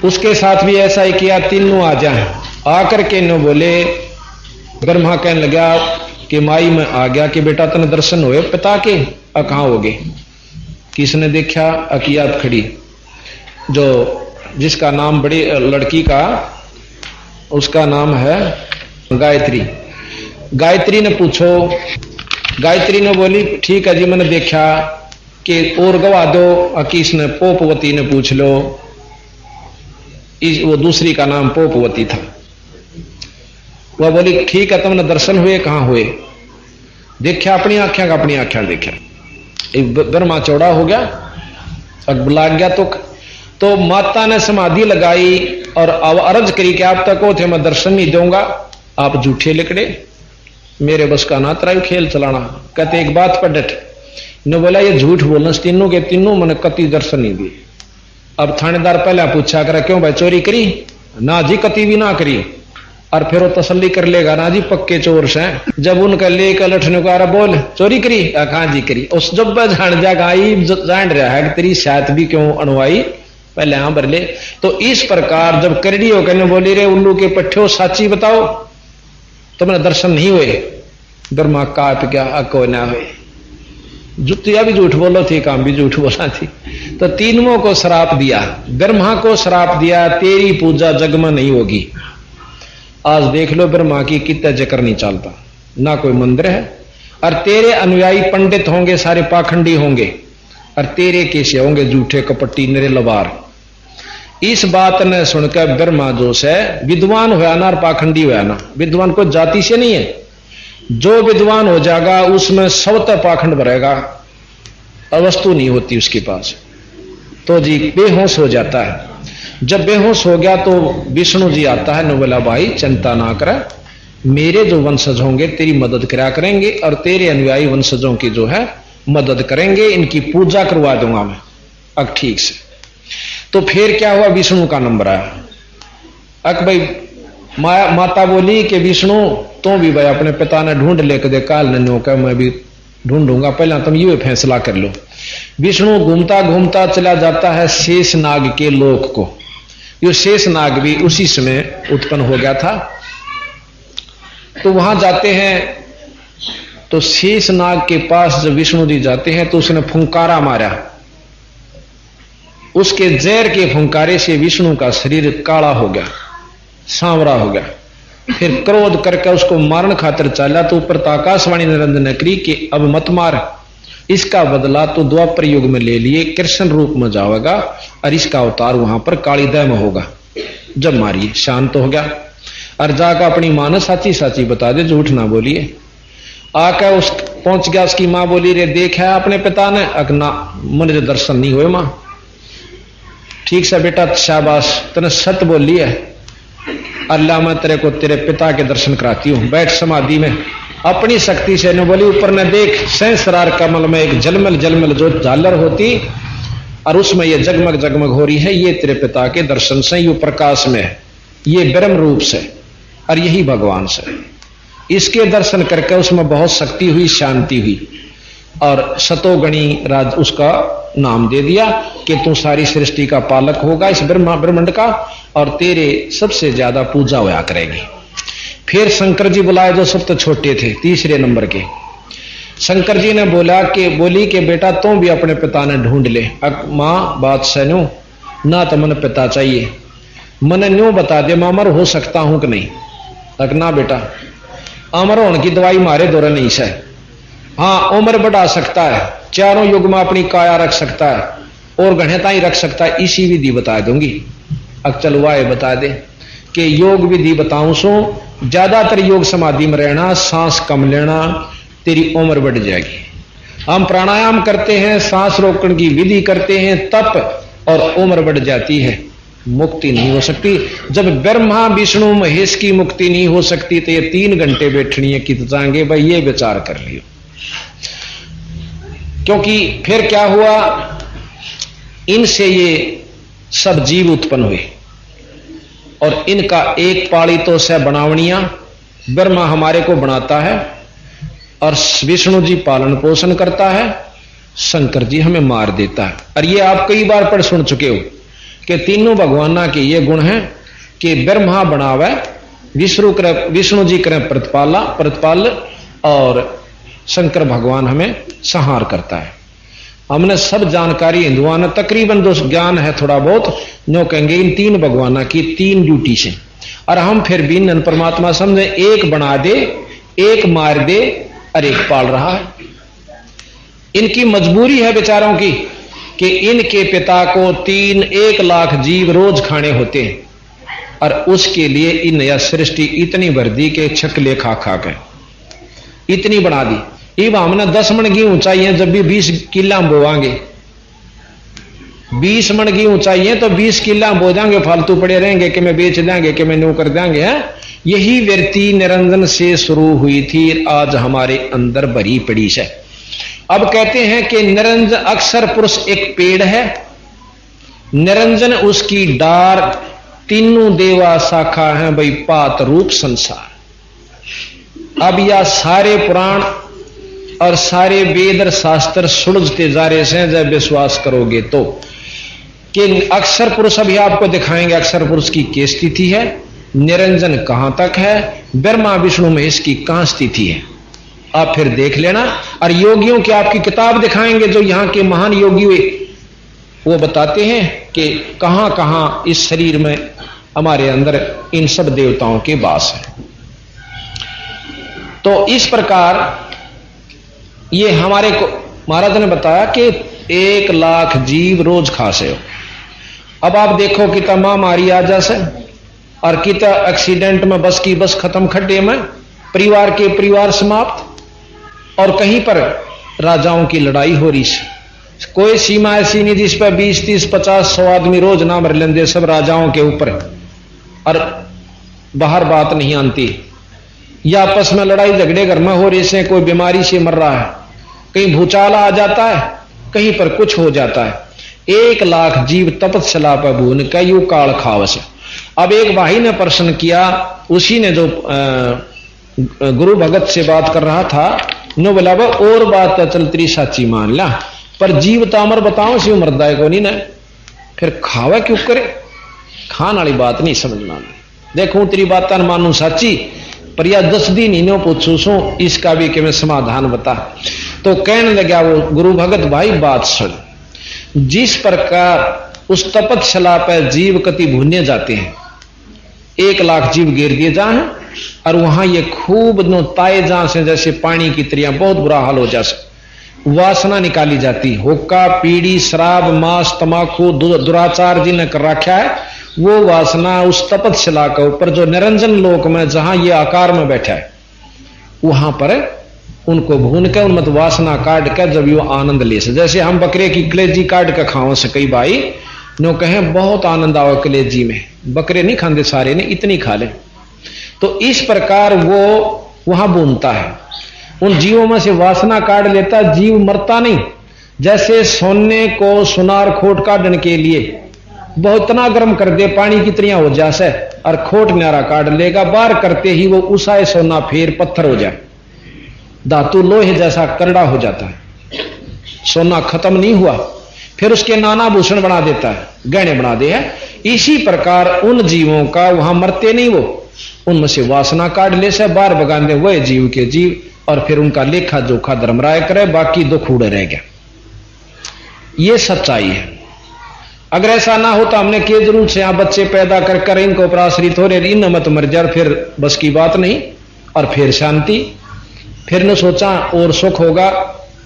उसके साथ भी ऐसा ही किया, तीनों आ जाए। आकर के नो बोले, ब्रह्मा कहने लगा कि माई में आ गया कि बेटा तने दर्शन हुए पिता के? कहाँ हो गए? किसने देखा? अकियात खड़ी, जो जिसका नाम बड़ी लड़की का, उसका नाम है गायत्री। गायत्री ने पूछो, गायत्री ने बोली ठीक है जी मैंने देखा कि और गवा दो। किसने? पोपवती ने पूछ लो, वो दूसरी का नाम पोपवती था। वह बोली ठीक है तुमने दर्शन हुए? कहाँ हुए? देखा अपनी आंखें का, अपनी आंखें देखा। ब्रह्मा चौड़ा हो गया, अब लाग गया। तो माता ने समाधि लगाई और अब अर्ज करी कि आप तक थे मैं दर्शन नहीं दूंगा, आप झूठे लिकड़े, मेरे बस का ना तराई खेल चलाना। कहते एक बात पर डट ने बोला ये झूठ बोलना, तीनों के तीनों मैंने कति दर्शन नहीं दिए। अब थानेदार पहले पूछा करा क्यों भाई चोरी करी? ना जी कति भी ना करी। और फिर वो तसल्ली कर लेगा ना जी पक्के चोर से। जब उनका लेकर लठने को आ रहा बोल चोरी करी? कहां जी करी। उस जब जान जागा जान रहा है कि तेरी शायद भी क्यों अणवाई पहले यहां भर ले। तो इस प्रकार जब करड़ी हो कहने बोली रे उल्लू के पट्ठे साची बताओ तुमने दर्शन नहीं हुए? ब्रह्मा काट गया, को ना हुए। जुतिया भी झूठ बोलो थी, काम भी झूठ बोला थी। तो तीनों को श्राप दिया, ब्रह्मा को श्राप दिया तेरी पूजा जग में नहीं होगी। आज देख लो ब्रह्मा की कितना जिक्र नहीं चलता, ना कोई मंदिर है। और तेरे अनुयायी पंडित होंगे, सारे पाखंडी होंगे, और तेरे कैसे होंगे झूठे कपट्टी निरे लबार। इस बात ने सुनकर ब्रह्मा जो है विद्वान हुआ ना और पाखंडी हुआ ना। विद्वान को जाति से नहीं है, जो विद्वान हो जाएगा उसमें सबता पाखंड भरेगा, अवस्तु नहीं होती उसके पास, तो जी बेहोश हो जाता है। जब बेहोश हो गया तो विष्णु जी आता है, न बोला भाई चिंता ना कर, मेरे जो वंशज होंगे तेरी मदद करा करेंगे और तेरे अनुयायी वंशजों की जो है मदद करेंगे, इनकी पूजा करवा दूंगा मैं। अब ठीक से तो फिर क्या हुआ, विष्णु का नंबर आया। अक भाई माता बोली कि विष्णु तो भी भाई अपने पिता ने ढूंढ लेकर दे, काल ने का मैं भी ढूंढूंगा, पहले तुम ये फैसला कर लो। विष्णु घूमता घूमता चला जाता है शेष नाग के लोक को। ये शेष नाग भी उसी समय उत्पन्न हो गया था। तो वहां जाते हैं तो शेष नाग के पास जब विष्णु जी जाते हैं तो उसने फुंकारा मारा। उसके जहर के फुंकारे से विष्णु का शरीर काला हो गया, सांवरा हो गया। फिर क्रोध करके उसको मारने खातिर चला तो ऊपर आकाशवाणी निरंजन ने करी कि अब मत मार, इसका बदला तो द्वापर युग में ले लिए, कृष्ण रूप में जाएगा और इसका अवतार वहां पर कालीदय में होगा। जब मारिए शांत हो गया और जाकर अपनी मां ने साची साची बता दे, झूठ ना बोलिए। आकर उस पहुंच गया, उसकी मां बोली रे देखा अपने पिता ने? अकना मुझे दर्शन नहीं हुए मां। ठीक से बेटा शाबाश, तने सत बोली है, अल्लाह मैं तेरे को तेरे पिता के दर्शन कराती हूं, बैठ समाधि में। अपनी शक्ति से ने बोली ऊपर ने देख, सहस्रार कमल में एक जलमल जलमल जो झालर होती और उसमें ये जगमग जगमग हो रही है, ये तेरे पिता के दर्शन से, ये प्रकाश में है, ये ब्रह्म रूप से और यही भगवान से। इसके दर्शन करके उसमें बहुत शक्ति हुई, शांति हुई और सतोगणी राज उसका नाम दे दिया कि तू सारी सृष्टि का पालक होगा इस ब्रह्मांड का और तेरे सबसे ज्यादा पूजा होया करेगी। फिर शंकर जी बुलाए जो सबसे छोटे थे, तीसरे नंबर के। शंकर जी ने बोली कि बेटा तुम भी अपने पिता ने ढूंढ ले। मां बात सैनो ना तो मन पिता चाहिए, मन न्यू बता दे मैं अमर हो सकता हूं कि नहीं। तक ना बेटा, अमर होने की दवाई मारे दौरा नहीं से। हाँ उम्र बढ़ा सकता है, चारों युग में अपनी काया रख सकता है और घनेता ही रख सकता है, इसी विधि बता दूंगी। अब चल वाए बता दे कि योग विधि बताऊं सो, ज्यादातर योग समाधि में रहना, सांस कम लेना, तेरी उम्र बढ़ जाएगी। हम प्राणायाम करते हैं, सांस रोकने की विधि करते हैं, तप और उम्र बढ़ जाती है, मुक्ति नहीं हो सकती। जब ब्रह्मा विष्णु महेश की मुक्ति नहीं हो सकती तो ये 3 घंटे बैठनी है कित जाएंगे भाई, ये विचार कर लियो। क्योंकि फिर क्या हुआ, इनसे ये सब जीव उत्पन्न हुए और इनका एक पाली तो से बनावनिया। ब्रह्मा हमारे को बनाता है और विष्णु जी पालन पोषण करता है, शंकर जी हमें मार देता है। और ये आप कई बार पढ़ सुन चुके हो कि तीनों भगवाना के ये गुण हैं कि ब्रह्मा बनावे, विष्णु जी करें प्रतिपाल और शंकर भगवान हमें संहार करता है। हमने सब जानकारी हिंदुओं ने तकरीबन जो ज्ञान है थोड़ा बहुत जो कहेंगे इन तीन भगवाना की तीन ड्यूटी से, और हम फिर भी नन परमात्मा समझे एक बना दे, एक मार दे और एक पाल रहा है। इनकी मजबूरी है बेचारों की कि इनके पिता को 1 लाख जीव रोज खाने होते हैं, और उसके लिए इन यह सृष्टि इतनी भर दी कि छकले खा खा के इतनी बना दी। इब हमने 10 मन की ऊंचाई है, जब भी 20 किला बोवांगे, 20 मन की ऊंचाई है तो 20 किला बो जाएंगे, फालतू पड़े रहेंगे कि मैं बेच देंगे कि मैं न्यू कर देंगे। यही वृत्ति निरंजन से शुरू हुई थी, आज हमारे अंदर भरी पड़ी है। अब कहते हैं कि निरंजन अक्षर पुरुष एक पेड़ है, निरंजन उसकी डार, तीनों देवा शाखा है भाई पात रूप संसार। अब यह सारे पुराण और सारे वेद और शास्त्र सुलझते जा रहे हैं जब विश्वास करोगे तो, कि अक्षर पुरुष अभी आपको दिखाएंगे अक्षर पुरुष की क्या स्थिति है, निरंजन कहां तक है, ब्रह्मा विष्णु महेश की कहां स्थिति है, आप फिर देख लेना। और योगियों की आपकी किताब दिखाएंगे, जो यहां के महान योगी हुए वो बताते हैं कि कहां कहां इस शरीर में हमारे अंदर इन सब देवताओं के वास है। तो इस प्रकार ये हमारे को महाराज ने बताया कि 1 लाख जीव रोज खासे हो। अब आप देखो कि महामारी आ जासे और कितना एक्सीडेंट में बस की बस खत्म, खड्डे में परिवार के परिवार समाप्त, और कहीं पर राजाओं की लड़ाई हो रही है। कोई सीमा ऐसी नहीं जिस पर 20, 30, 50, 100 आदमी रोज ना मर लेंगे, सब राजाओं के ऊपर, और बाहर बात नहीं आती, या आपस में लड़ाई झगड़े घर में हो रही से, कोई बीमारी से मर रहा है, कहीं भूचाल आ जाता है, कहीं पर कुछ हो जाता है। 1 लाख जीव तपस्या पर भून कयु काल खावस। अब एक भाई ने प्रश्न किया, उसी ने जो गुरु भगत से बात कर रहा था, नो बोला और बात चलती साची मान ला, पर जीव तो अमर बताओ सी मरदा को नहीं ना, फिर खावा क्यों करे, खान वाली बात नहीं समझ में आती। देखूं तेरी बात मानू साची, पर या 10 दिन इन्हों पूछू सू इसका भी कि मैं समाधान बता। तो कहने लगा वो गुरु भगत भाई बात सुन, जिस प्रकार उस तपस्या पर जीव कति भूने जाते हैं, 1 लाख जीव घेर दिए जाए और वहां ये खूब नो ताए जा से जैसे पानी की तरह बहुत बुरा हाल हो जाए, वासना निकाली जाती, हुक्का पीड़ी शराब मांस तमाकू दुराचार जिन्हें कर रखा है, वो वासना उस तपस्या के ऊपर जो निरंजन लोक में जहां ये आकार में बैठा है वहां पर उनको भून कर उनमत वासना काट कर जब यो आनंद ले से, जैसे हम बकरे की कलेजी काट कर खाओ से कई भाई नो कहें बहुत आनंद आओ कलेजी में, बकरे नहीं खाते सारे ने इतनी खा ले। तो इस प्रकार वो वहां भूनता है, उन जीवों में से वासना काट लेता, जीव मरता नहीं। जैसे सोने को सुनार खोट काटने के लिए बहुत इतना गर्म कर दे पानी की तरह हो जाए और खोट न्यारा काट लेगा, बार करते ही वो उसाए सोना फिर पत्थर हो जाए, धातु लोहे जैसा करड़ा हो जाता है, सोना खत्म नहीं हुआ, फिर उसके नाना भूषण बना देता है, गहने बना दे है। इसी प्रकार उन जीवों का वहां मरते नहीं, वो उनमें से वासना काट ले से बार बगान दे वह जीव के जीव, और फिर उनका लेखा जोखा धर्मराय करे, बाकी दुख उड़े रह गया। ये सच्चाई है। अगर ऐसा ना हो तो हमने किए जरूर से यहां बच्चे पैदा कर कर इनको ऊपर आश्रित हो रहे, इन मत मर जा, फिर बस की बात नहीं, और फिर शांति, फिर न सोचा और सुख होगा,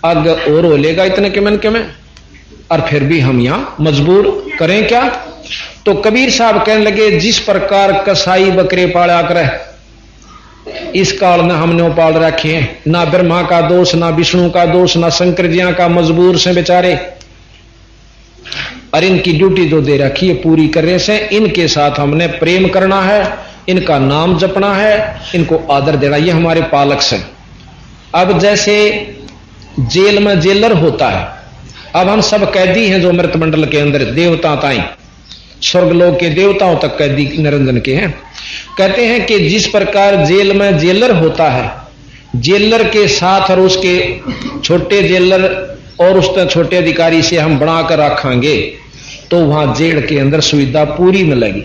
अग और हो लेगा इतने के मन के में, और फिर भी हम यहां मजबूर करें क्या। तो कबीर साहब कहने लगे, जिस प्रकार कसाई बकरे पाला करे इस काल में हमने पाल रखे हैं, ना ब्रह्मा का दोष, ना विष्णु का दोष, ना शंकर जी का, मजबूर से बेचारे, और इनकी ड्यूटी जो दे रखी है पूरी करने से इनके साथ हमने प्रेम करना है, इनका नाम जपना है, इनको आदर देना, ये हमारे पालक से। अब जैसे जेल में जेलर होता है, अब हम सब कैदी हैं जो मृत मंडल के अंदर, देवता ताई स्वर्गलोक के देवताओं तक कैदी निरंजन के हैं। कहते हैं कि जिस प्रकार जेल में जेलर होता है, जेलर के साथ और उसके छोटे जेलर और उस छोटे अधिकारी से हम बनाकर रखेंगे तो वहां जेल के अंदर सुविधा पूरी मिलेगी।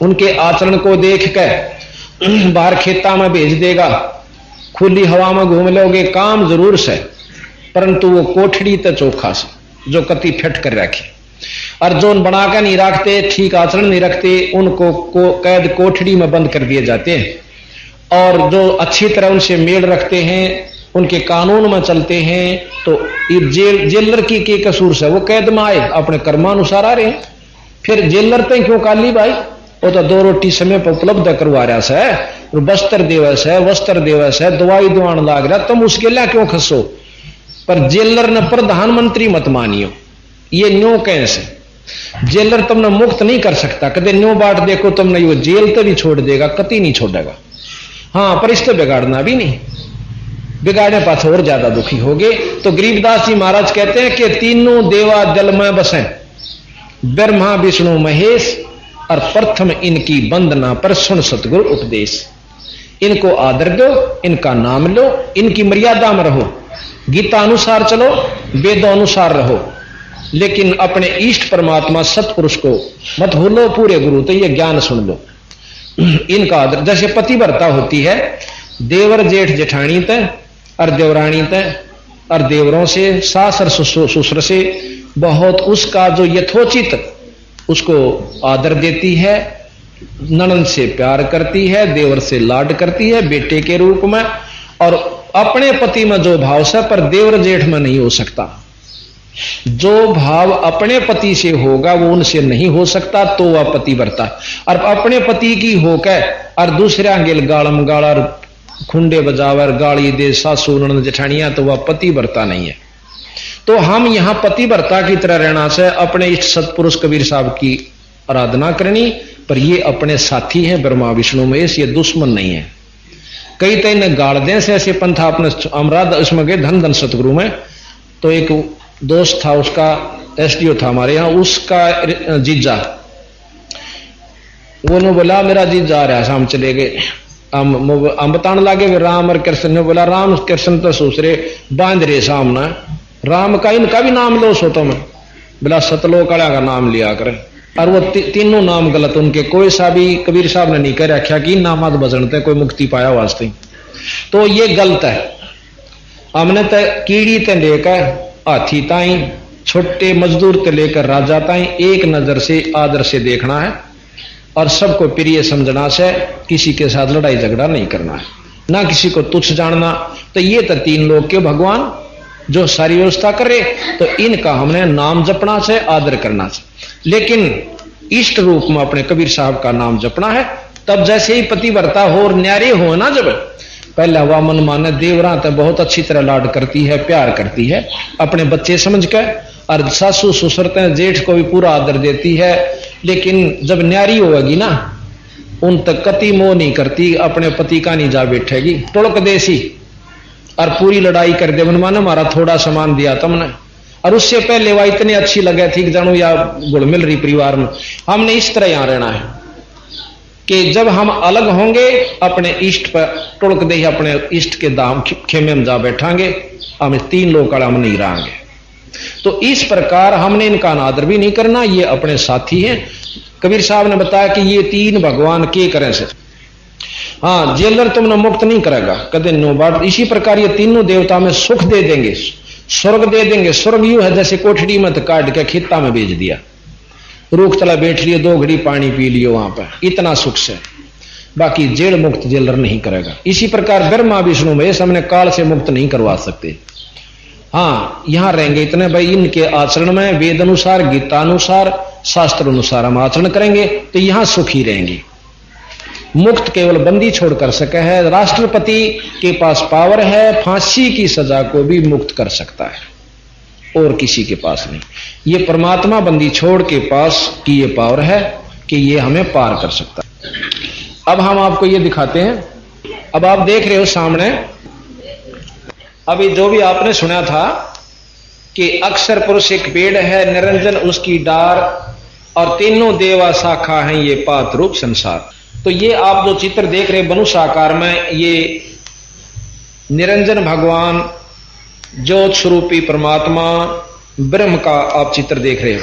उनके आचरण को देख कर बाहर खेता में भेज देगा, खुली हवा में घूम लोगे, काम जरूर से, परंतु वो कोठड़ी तो चोखा से जो कति फिट कर रखे, और जो बनाकर नहीं रखते, ठीक आचरण नहीं रखते, उनको कैद कोठड़ी में बंद कर दिए जाते हैं। और जो अच्छी तरह उनसे मेल रखते हैं, उनके कानून में चलते हैं, तो जेलर की के कसूर से वो कैद में आए, अपने कर्मानुसार आ रहे हैं। फिर जेलर तो क्यों काली भाई, वो तो 2 रोटी समय पर उपलब्ध करवा रहा है, वस्त्र दिवस है, वस्त्र दिवस है, दवाई दुआन लाग रहा, तुम उसके लिए क्यों खसो। पर जेलर ने प्रधानमंत्री मत मानियो, ये न्यो कैसे जेलर तुमने मुक्त नहीं कर सकता, कदे न्यो बाट देखो तुमने, वो जेल तो भी छोड़ देगा, कति नहीं छोड़ेगा। हाँ, पर इससे बिगाड़ना भी नहीं, बिगाड़ने पास और ज्यादा दुखी हो गए। तो गरीबदास जी महाराज कहते हैं कि तीनों देवा जल में बसे, ब्रह्मा विष्णु महेश, और प्रथम इनकी वंदना पर सुन सतगुरु उपदेश। इनको आदर दो, इनका नाम लो, इनकी मर्यादा में रहो, गीता अनुसार चलो, वेदों अनुसार रहो, लेकिन अपने इष्ट परमात्मा सतपुरुष को मत भूलो, पूरे गुरु तो ये ज्ञान सुन लो। इनका आदर, जैसे पतिव्रता होती है, देवर जेठ जेठानी तय और देवरानी तय और देवरों से, सास और ससुर से बहुत उसका जो यथोचित उसको आदर देती है, ननद से प्यार करती है, देवर से लाड करती है बेटे के रूप में, और अपने पति में जो भाव से, पर देवर जेठ में नहीं हो सकता। जो भाव अपने पति से होगा वो उनसे नहीं हो सकता, तो वह पतिव्रता। और अपने पति की होकर और दूसरे आंगेल गालम गाड़ खुंडे बजावर गाली दे सासू ननद जेठानियां, तो वह पतिव्रता नहीं है। तो हम यहां पतिव्रता की तरह रहना से अपने इष्ट सतपुरुष कबीर साहब की आराधना करनी, पर ये अपने साथी हैं ब्रह्मा विष्णु महेश, ये दुश्मन नहीं है। कई तो इन्हें गाड़ दें से ऐसे पंथा अपने अमराध उसमें गए धन धन सतगुरु में। तो एक दोस्त था, उसका एसडीओ था हमारे यहाँ, उसका जीजा, वो ने बोला मेरा जीजा आ रहा है, हम चले गए, हम बताने लगे राम और कृष्ण ने बोला राम कृष्ण तो दूसरे बांध रहे सामने, राम का इनका भी नाम लो सोतो में, बोला सतलोक वाला का नाम लिया कर। और वो तीनों नाम गलत उनके, कोई सा भी कबीर साहब ने नहीं कर रखा कि नामात बजनते कोई मुक्ति पाया वास्ते, तो ये गलत है। हमने तो कीड़ी ते लेकर हाथी ताई, छोटे मजदूर ते लेकर राजा ताई एक नजर से आदर से देखना है, और सबको प्रिय समझना से, किसी के साथ लड़ाई झगड़ा नहीं करना है, ना किसी को तुच्छ जानना। तो ये तो 3 लोग के भगवान जो सारी व्यवस्था करे, तो इनका हमने नाम जपना से, आदर करना से, लेकिन इष्ट रूप में अपने कबीर साहब का नाम जपना है। तब जैसे ही पतिव्रता हो और न्यारे हो ना, जब पहले हवा मन माने देवरा तो बहुत अच्छी तरह लाड करती है, प्यार करती है अपने बच्चे समझ कर, और सासू ससुर जेठ को भी पूरा आदर देती है, लेकिन जब न्यारी होगी ना, उन तक कति मोह नहीं करती, अपने पति का नहीं जा बैठेगी, टुड़क देसी और पूरी लड़ाई कर दे, मन माने हमारा थोड़ा सामान दिया तुमने, और उससे पहले वह इतनी अच्छी लगे थी जानू या गुड़ मिल रही परिवार में। हमने इस तरह यहां रहना है कि जब हम अलग होंगे अपने इष्ट पर टुड़क दे, अपने इष्ट के दाम खेमे में जा बैठांगे, हम 3 लोग का हम नहीं रहेंगे। तो इस प्रकार हमने इनका अनादर भी नहीं करना, ये अपने साथी हैं। कबीर साहब ने बताया कि ये 3 भगवान के करें से, हाँ जेलर तुमने मुक्त नहीं करेगा कदे नो बात। इसी प्रकार ये तीनों देवता में सुख दे देंगे, स्वर्ग दे देंगे। स्वर्ग यूं है जैसे कोठड़ी में काट के खेता में बेच दिया, रूख तला बैठ लियो, 2 घड़ी पानी पी लियो वहां पर, इतना सुख से। बाकी जेल मुक्त जेलर नहीं करेगा। इसी प्रकार ब्रह्मा विष्णु महेश हमने काल से मुक्त नहीं करवा सकते। हाँ यहां रहेंगे इतने भाई, इनके आचरण में वेद अनुसार गीता अनुसार शास्त्र अनुसार हम आचरण करेंगे तो यहां सुखी रहेंगे। मुक्त केवल बंदी छोड़ कर सके है। राष्ट्रपति के पास पावर है, फांसी की सजा को भी मुक्त कर सकता है, और किसी के पास नहीं। ये परमात्मा बंदी छोड़ के पास की ये पावर है कि ये हमें पार कर सकता है। अब हम आपको ये दिखाते हैं। अब आप देख रहे हो सामने, अभी जो भी आपने सुना था कि अक्षर पुरुष एक पेड़ है, निरंजन उसकी डार, और तीनों देवा शाखा हैं ये पात रूप संसार। तो ये आप जो चित्र देख रहे मनुष्य आकार में, ये निरंजन भगवान ज्योत स्वरूपी परमात्मा ब्रह्म का आप चित्र देख रहे हो।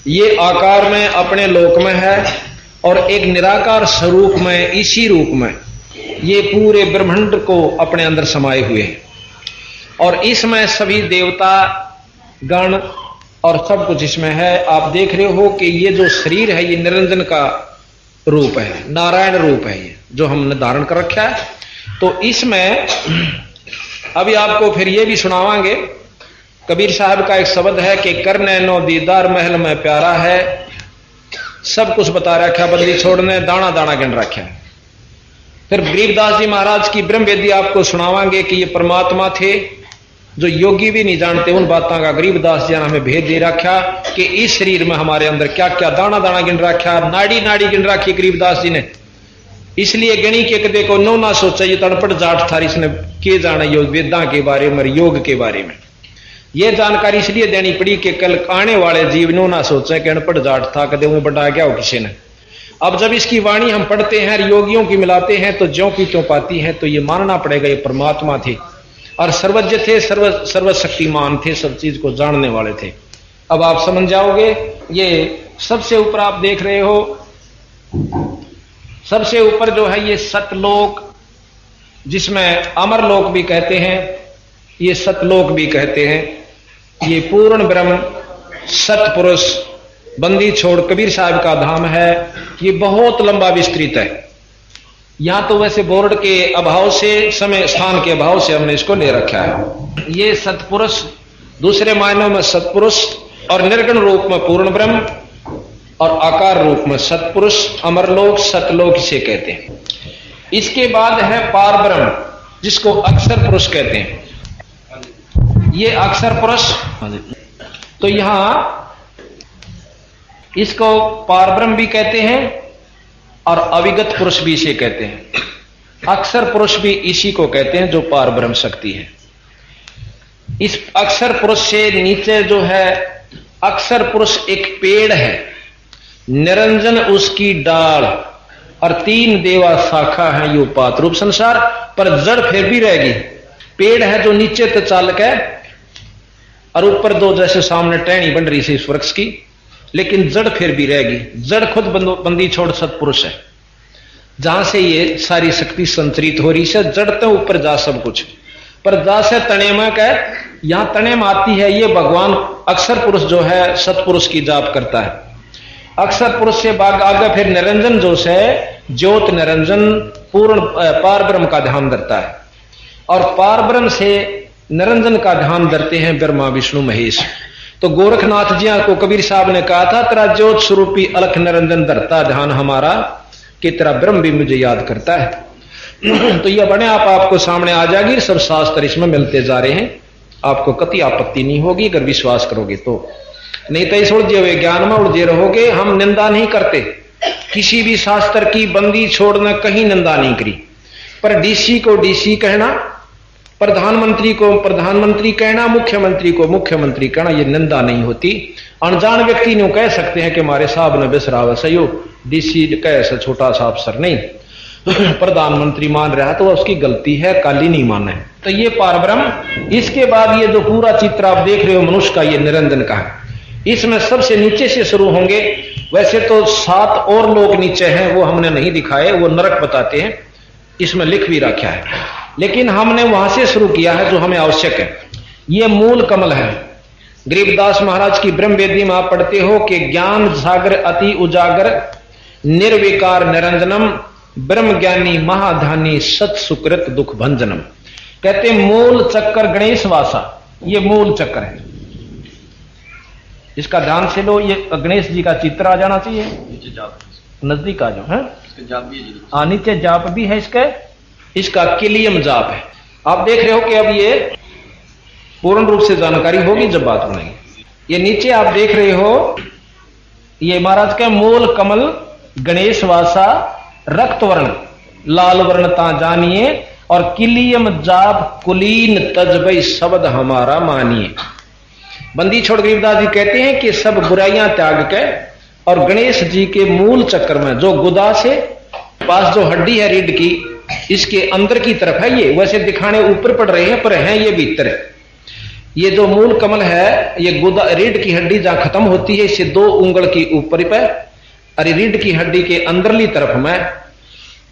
ये आकार में अपने लोक में है और एक निराकार स्वरूप में, इसी रूप में ये पूरे ब्रह्मांड को अपने अंदर समाये हुए हैं। और इसमें सभी देवता गण और सब कुछ इसमें है। आप देख रहे हो कि ये जो शरीर है ये निरंजन का रूप है, नारायण रूप है, ये जो हमने धारण कर रखा है। तो इसमें अभी आपको फिर ये भी सुनावांगे, कबीर साहब का एक शब्द है कि करने नो दीदार महल में प्यारा है, सब कुछ बता रखा, बदली छोड़ने दाना दाना गिन रखा है। फिर गरीबदास जी महाराज की ब्रह्म वेदी आपको सुनावांगे कि ये परमात्मा थे, जो योगी भी नहीं जानते उन बातों का गरीबदास जी ने हमें भेद दे रखा कि इस शरीर में हमारे अंदर क्या क्या दाना दाना गिन रखा, नाड़ी नाड़ी गिन रखी गरीबदास जी ने। इसलिए गणी के कदे को नो ना सोचा, ये तड़पट जाट थारी इसने के जाने योग वेदा के बारे में, योग के बारे में। ये जानकारी इसलिए देनी पड़ी कि कल आने वाले जीव नो ना सोचे कि अनपढ़ जाट था, कदे वो बढ़ा गया हो किसी ने। अब जब इसकी वाणी हम पढ़ते हैं, योगियों की मिलाते हैं, तो ज्यों की त्यों पाती है। तो ये मानना पड़ेगा ये परमात्मा थे और सर्वज्ञ थे, सर्वशक्तिमान थे, सब चीज को जानने वाले थे। अब आप समझ जाओगे। ये सबसे ऊपर आप देख रहे हो, सबसे ऊपर जो है ये सतलोक, जिसमें अमरलोक भी कहते हैं, ये सतलोक भी कहते हैं। ये पूर्ण ब्रह्म सतपुरुष बंदी छोड़ कबीर साहब का धाम है। ये बहुत लंबा विस्तृत है। यहां तो वैसे बोर्ड के अभाव से, समय स्थान के अभाव से हमने इसको ले रखा है। ये सतपुरुष, दूसरे मायनों में सतपुरुष, और निर्गुण रूप में पूर्ण ब्रह्म, और आकार रूप में सतपुरुष, अमरलोक, सतलोक इसे कहते हैं। इसके बाद है पार ब्रह्म, जिसको अक्षर पुरुष कहते हैं। ये अक्षर पुरुष, तो यहां इसको पार ब्रह्म भी कहते हैं और अविगत पुरुष भी इसे कहते हैं। अक्षर पुरुष भी इसी को कहते हैं जो पार ब्रह्म शक्ति है। इस अक्षर पुरुष से नीचे जो है, अक्षर पुरुष एक पेड़ है, निरंजन उसकी डाल, और तीन देवा शाखा है यो पात रूप संसार, पर जड़ फिर भी रहेगी। पेड़ है जो नीचे तो चालक है और ऊपर दो जैसे सामने टहनी बन रही है इस वृक्ष की, लेकिन जड़ फिर भी रहेगी। जड़ खुद बंदी छोड़ सतपुरुष है, जहां से ये सारी शक्ति संचरित हो रही है। जड़ तो ऊपर जा सब कुछ, पर जा से तने में कह, यहां तने में आती है ये भगवान अक्षर पुरुष जो है, सतपुरुष की जाप करता है। अक्षर पुरुष से बाग आगे फिर निरंजन जो है, ज्योत निरंजन पूर्ण पार ब्रह्म का ध्यान धरता है। और पार ब्रह्म से निरंजन का ध्यान धरते हैं ब्रह्मा विष्णु महेश। तो गोरखनाथ जी को कबीर साहब ने कहा था, तेरा ज्योत स्वरूपी अलख निरंजन धरता ध्यान हमारा, कि तेरा ब्रह्म भी मुझे याद करता है। तो यह बने आप आपको सामने आ जाएगी, सब शास्त्र इसमें मिलते जा रहे हैं, आपको कति आपत्ति नहीं होगी अगर विश्वास करोगे तो। नहीं तो इस उलझे हुए ज्ञान में उलझे रहोगे। हम निंदा नहीं करते, किसी भी शास्त्र की बंदी छोड़ना, कहीं निंदा नहीं करी, पर डीसी को डीसी कहना, प्रधानमंत्री को प्रधानमंत्री कहना, मुख्यमंत्री को मुख्यमंत्री कहना, ये निंदा नहीं होती। अनजान व्यक्ति ने कह सकते हैं कि हमारे साहब ने बिसरावा सही, डीसी कैसे छोटा सा अफसर नहीं, प्रधानमंत्री मान रहा तो उसकी गलती है, काली नहीं माने। तो ये पार ब्रह्म। इसके बाद ये जो पूरा चित्र आप देख रहे हो मनुष्य का, ये निरंजन का है। इसमें सबसे नीचे से शुरू होंगे। वैसे तो 7 और लोग नीचे हैं, वो हमने नहीं दिखाए, वो नरक बताते हैं, इसमें लिख भी रखा है, लेकिन हमने वहां से शुरू किया है जो हमें आवश्यक है। ये मूल कमल है। गरीबदास महाराज की ब्रह्म वेदी में आप पढ़ते हो कि ज्ञान सागर अति उजागर, निर्विकार निरंजनम, ब्रह्म ज्ञानी महाधानी, सत सुकृत दुख भंजनम। कहते मूल चक्कर गणेश वासा, ये मूल चक्कर है। इसका ध्यान से लो, ये गणेश जी का चित्र आ जाना चाहिए, नजदीक आ जाओ है। हाँ, नीचे जाप भी है इसका किलियम जाप है। आप देख रहे हो कि अब ये पूर्ण रूप से जानकारी होगी जब बात बनेगी। ये नीचे आप देख रहे हो, ये महाराज का मूल कमल गणेश वासा, रक्त वर्ण लाल वर्ण ता जानिए, और किलियम जाप कुलीन तजबई शब्द हमारा मानिए। बंदी छोड़ गरीबदास जी कहते हैं कि सब बुराइयां त्याग के और गणेश जी के मूल चक्कर में, जो गुदा से पास जो हड्डी है रीढ़ की, इसके अंदर की तरफ है ये, वैसे दिखाने ऊपर पड़ रहे हैं पर हैं ये भीतर है। ये जो मूल कमल है, ये रीढ़ की हड्डी जहां खत्म होती है, इससे 2 उंगल की ऊपर पे, अरे रीढ़ की हड्डी के अंदरली तरफ में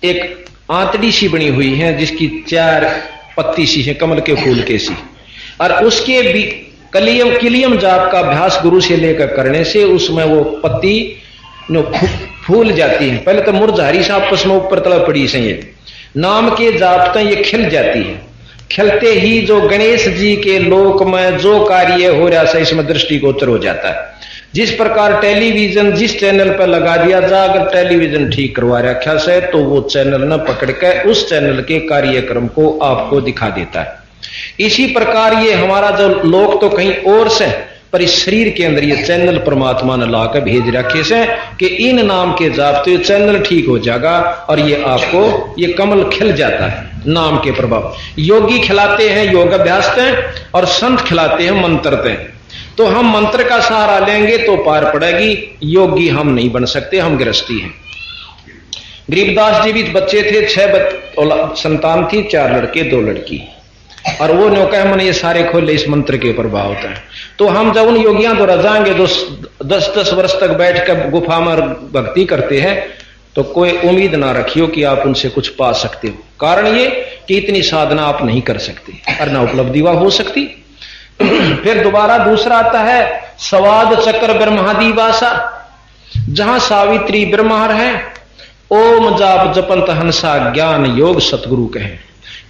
एक आंतड़ी सी बनी हुई है, जिसकी 4 पत्ती सी है, कमल के फूल के सी, और उसके भी किलियम जाप का अभ्यास गुरु से लेकर करने से उसमें वो पत्ती फूल जाती है। पहले तो मुरझारी से आपस में ऊपर तला पड़ी से, ये नाम के जाप तो ये खिल जाती है। खिलते ही जो गणेश जी के लोक में जो कार्य हो रहा है, इसमें दृष्टिगोचर हो जाता है। जिस प्रकार टेलीविजन जिस चैनल पर लगा दिया जा, अगर टेलीविजन ठीक करवा रखा से, तो वो चैनल न पकड़ के उस चैनल के कार्यक्रम को आपको दिखा देता है। इसी प्रकार ये हमारा जो लोक तो कहीं और से, पर इस शरीर के अंदर ये चैनल परमात्मा ने लाकर भेज रखे से कि इन नाम के जाप तो ये चैनल ठीक हो जाएगा, और ये आपको ये कमल खिल जाता है नाम के प्रभाव। योगी खिलाते हैं योग अभ्यास हैं, और संत खिलाते हैं मंत्र हैं। तो हम मंत्र का सहारा लेंगे तो पार पड़ेगी, योगी हम नहीं बन सकते, हम गृहस्थी हैं। गरीबदास जी भी बच्चे थे, 6 संतान थी, 4 लड़के 2 लड़की, और वो नौका मन ये सारे खोले इस मंत्र के प्रभाव होता है। तो हम जब उन योगियों द्वारा जाएंगे जो 10-10 वर्ष तक बैठ कर गुफा में भक्ति करते हैं, तो कोई उम्मीद ना रखियो कि आप उनसे कुछ पा सकते हो। कारण ये कि इतनी साधना आप नहीं कर सकते, और ना उपलब्धि वह हो सकती। फिर दोबारा दूसरा आता है स्वाद चक्र ब्रह्मादिवासा, जहां सावित्री ब्रह्मार है, ओम जाप जपंत हंसा ज्ञान योग सतगुरु कहे,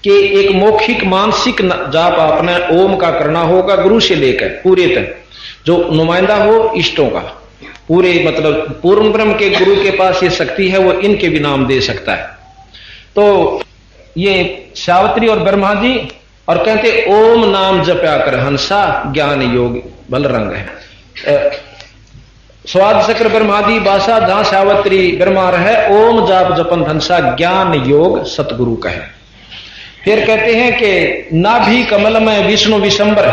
कि एक मौखिक मानसिक जाप आपने ओम का करना होगा, गुरु से लेकर पूरे तक जो नुमाइंदा हो इष्टों का, पूरे मतलब पूर्ण ब्रह्म के गुरु के पास ये शक्ति है, वो इनके भी नाम दे सकता है। तो ये सावित्री और ब्रह्मा जी, और कहते ओम नाम जप्या कर हंसा ज्ञान योग बल रंग है। स्वाद चक्र ब्रह्मादि भाषा, जहां सावित्री ब्रह्मा रहे, ओम जाप जपन हंसा ज्ञान योग सतगुरु कहे। फिर कहते हैं कि नाभि कमल में विष्णु विशंबर,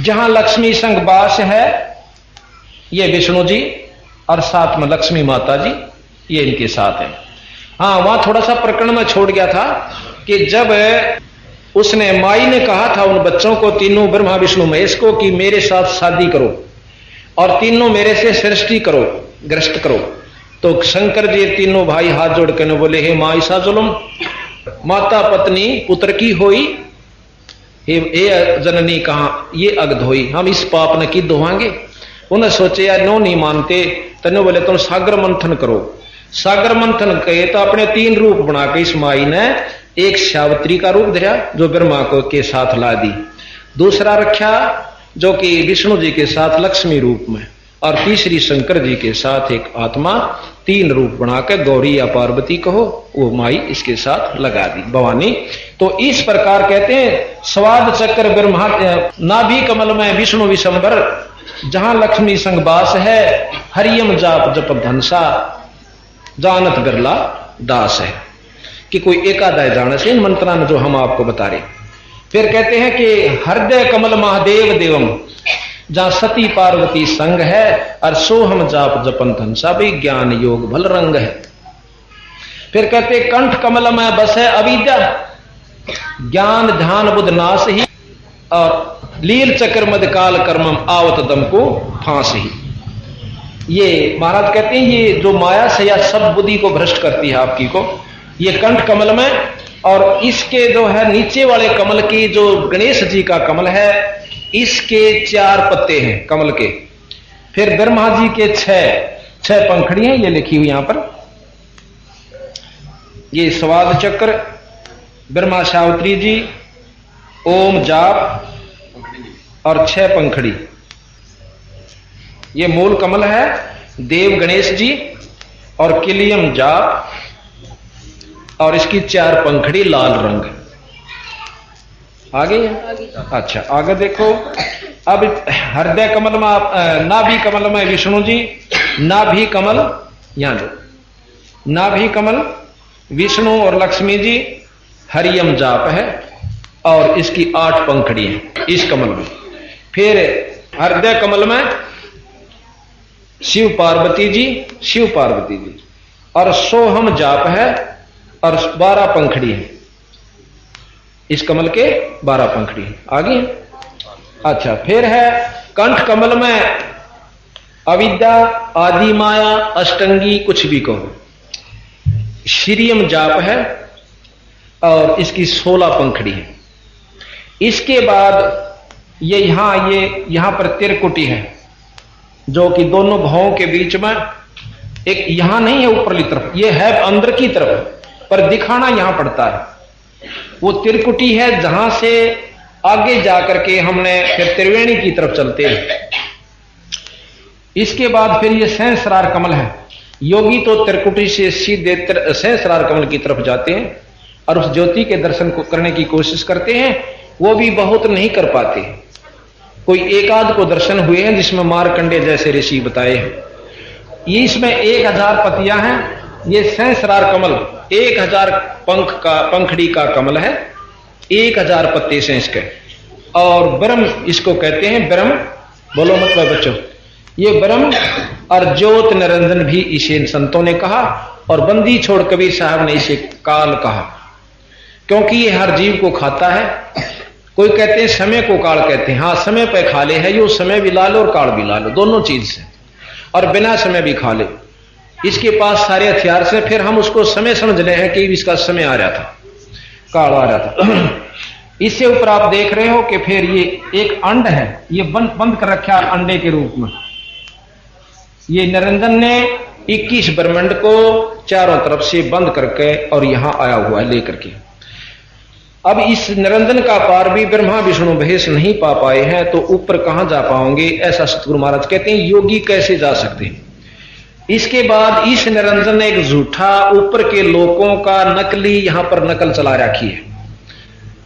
जहां लक्ष्मी संग बास है, ये विष्णु जी, और साथ में लक्ष्मी माता जी, ये इनके साथ है। हाँ, वहां थोड़ा सा प्रकरण में छोड़ गया था कि जब उसने माई ने कहा था उन बच्चों को, तीनों ब्रह्मा विष्णु महेश को, कि मेरे साथ शादी करो और तीनों मेरे से सृष्टि करो, ग्रस्त करो। तो शंकर जी तीनों भाई हाथ जोड़ कर बोले, हे माँ ईसा जुलम, माता पत्नी पुत्र की होई, हे जननी कहां ये अगध होई, हम इस पाप ने की धोवांगे। उन्हें सोचे यार नो नहीं मानते, तने बोले तुम सागर मंथन करो। सागर मंथन कहे तो अपने 3 रूप बना के इस माई ने एक सावित्री का रूप धरा, जो ब्रह्मा को के साथ ला दी, दूसरा रखा जो कि विष्णु जी के साथ लक्ष्मी रूप में, और तीसरी शंकर जी के साथ एक आत्मा, 3 रूप बनाकर गौरी या पार्वती कहो, वो माई इसके साथ लगा दी, भवानी। तो इस प्रकार कहते हैं स्वाद चक्र ब्रह्मा, नाभि कमल में विष्णु विशंबर, जहां लक्ष्मी संग बास है, हरियम जाप जप धनसा, जानत बिरला दास है। कि कोई एकादाय जाने से इन मंत्रान जो हम आपको बता रहे। फिर कहते हैं कि हृदय कमल महादेव देवम, जहां सती पार्वती संग है, और सोहम जाप जपन धनसा भी ज्ञान योग भल रंग है। फिर कहते कंठ कमल में बस है अविद्या, ज्ञान ध्यान बुध नाश ही, और लील चक्र मद काल कर्मम आवत दम को फांस ही। ये महाराज कहते हैं ये जो माया से या सब बुद्धि को भ्रष्ट करती है आपकी को, ये कंठ कमल में, और इसके जो है नीचे वाले कमल की जो गणेश जी का कमल है, इसके 4 पत्ते हैं कमल के। फिर ब्रह्मा जी के 6 पंखड़ियां ये लिखी हुई यहां पर, ये स्वाद चक्र, ब्रह्मा सावित्री जी, ओम जाप और 6 पंखड़ी, ये मूल कमल है। देव गणेश जी और किलियम जाप, और इसकी 4 पंखड़ी लाल रंग। आगे अच्छा आगे देखो। अब हृदय कमल में आप, नाभि कमल में विष्णु जी, नाभि कमल यहां लो, नाभि कमल विष्णु और लक्ष्मी जी, हरियम जाप है, और इसकी 8 पंखड़ी है इस कमल में। फिर हृदय कमल में शिव पार्वती जी, और सोहम जाप है, और 12 पंखड़ी है इस कमल के, 12 पंखड़ी है। आगे अच्छा, फिर है कंठ कमल में अविद्या, आदि माया, अष्टंगी, कुछ भी कहो, श्रीयम जाप है और इसकी 16 पंखड़ी है। इसके बाद ये यहां पर त्रिकुटी है, जो कि दोनों भावों के बीच में, एक यहां नहीं है ऊपरली तरफ, ये है अंदर की तरफ, पर दिखाना यहां पड़ता है। वो त्रिकुटी है जहां से आगे जाकर के हमने फिर त्रिवेणी की तरफ चलते हैं। इसके बाद फिर ये सहस्रार कमल है। योगी तो त्रिकुटी से सीधे सहस्रार कमल की तरफ जाते हैं और उस ज्योति के दर्शन को करने की कोशिश करते हैं, वो भी बहुत नहीं कर पाते। कोई एकाध को दर्शन हुए हैं जिसमें मार्कंडे जैसे ऋषि बताए हैं। ये इसमें 1000 पतियां हैं। ये सहस्रार कमल 1000 पंखड़ी का कमल है, 1000 पत्ते से इसके। और ब्रह्म इसको कहते हैं, ब्रह्म बोलो मत भाई बच्चों, ये ब्रह्म और ज्योत निरंजन भी इसे संतों ने कहा, और बंदी छोड़ कबीर साहब ने इसे काल कहा, क्योंकि ये हर जीव को खाता है। कोई कहते हैं समय को काल कहते हैं, हाँ समय पे खा ले है, यो समय भी ला लो और काल भी ला लो, दोनों चीज से, और बिना समय भी खा ले। इसके पास सारे हथियार से, फिर हम उसको समय समझ ले हैं कि इसका समय आ रहा था, काल आ रहा था। इससे ऊपर आप देख रहे हो कि फिर ये एक अंड है, ये बंद कर रखा अंडे के रूप में। ये निरंजन ने 21 ब्रह्मांड को चारों तरफ से बंद करके और यहां आया हुआ है लेकर के। अब इस निरंजन का पार भी ब्रह्मा विष्णु महेश नहीं पा पाए हैं, तो ऊपर कहां जा पाओगे, ऐसा सतगुरु महाराज कहते हैं। योगी कैसे जा सकते हैं? इसके बाद इस निरंजन ने एक झूठा ऊपर के लोकों का नकली यहां पर नकल चला रखी है।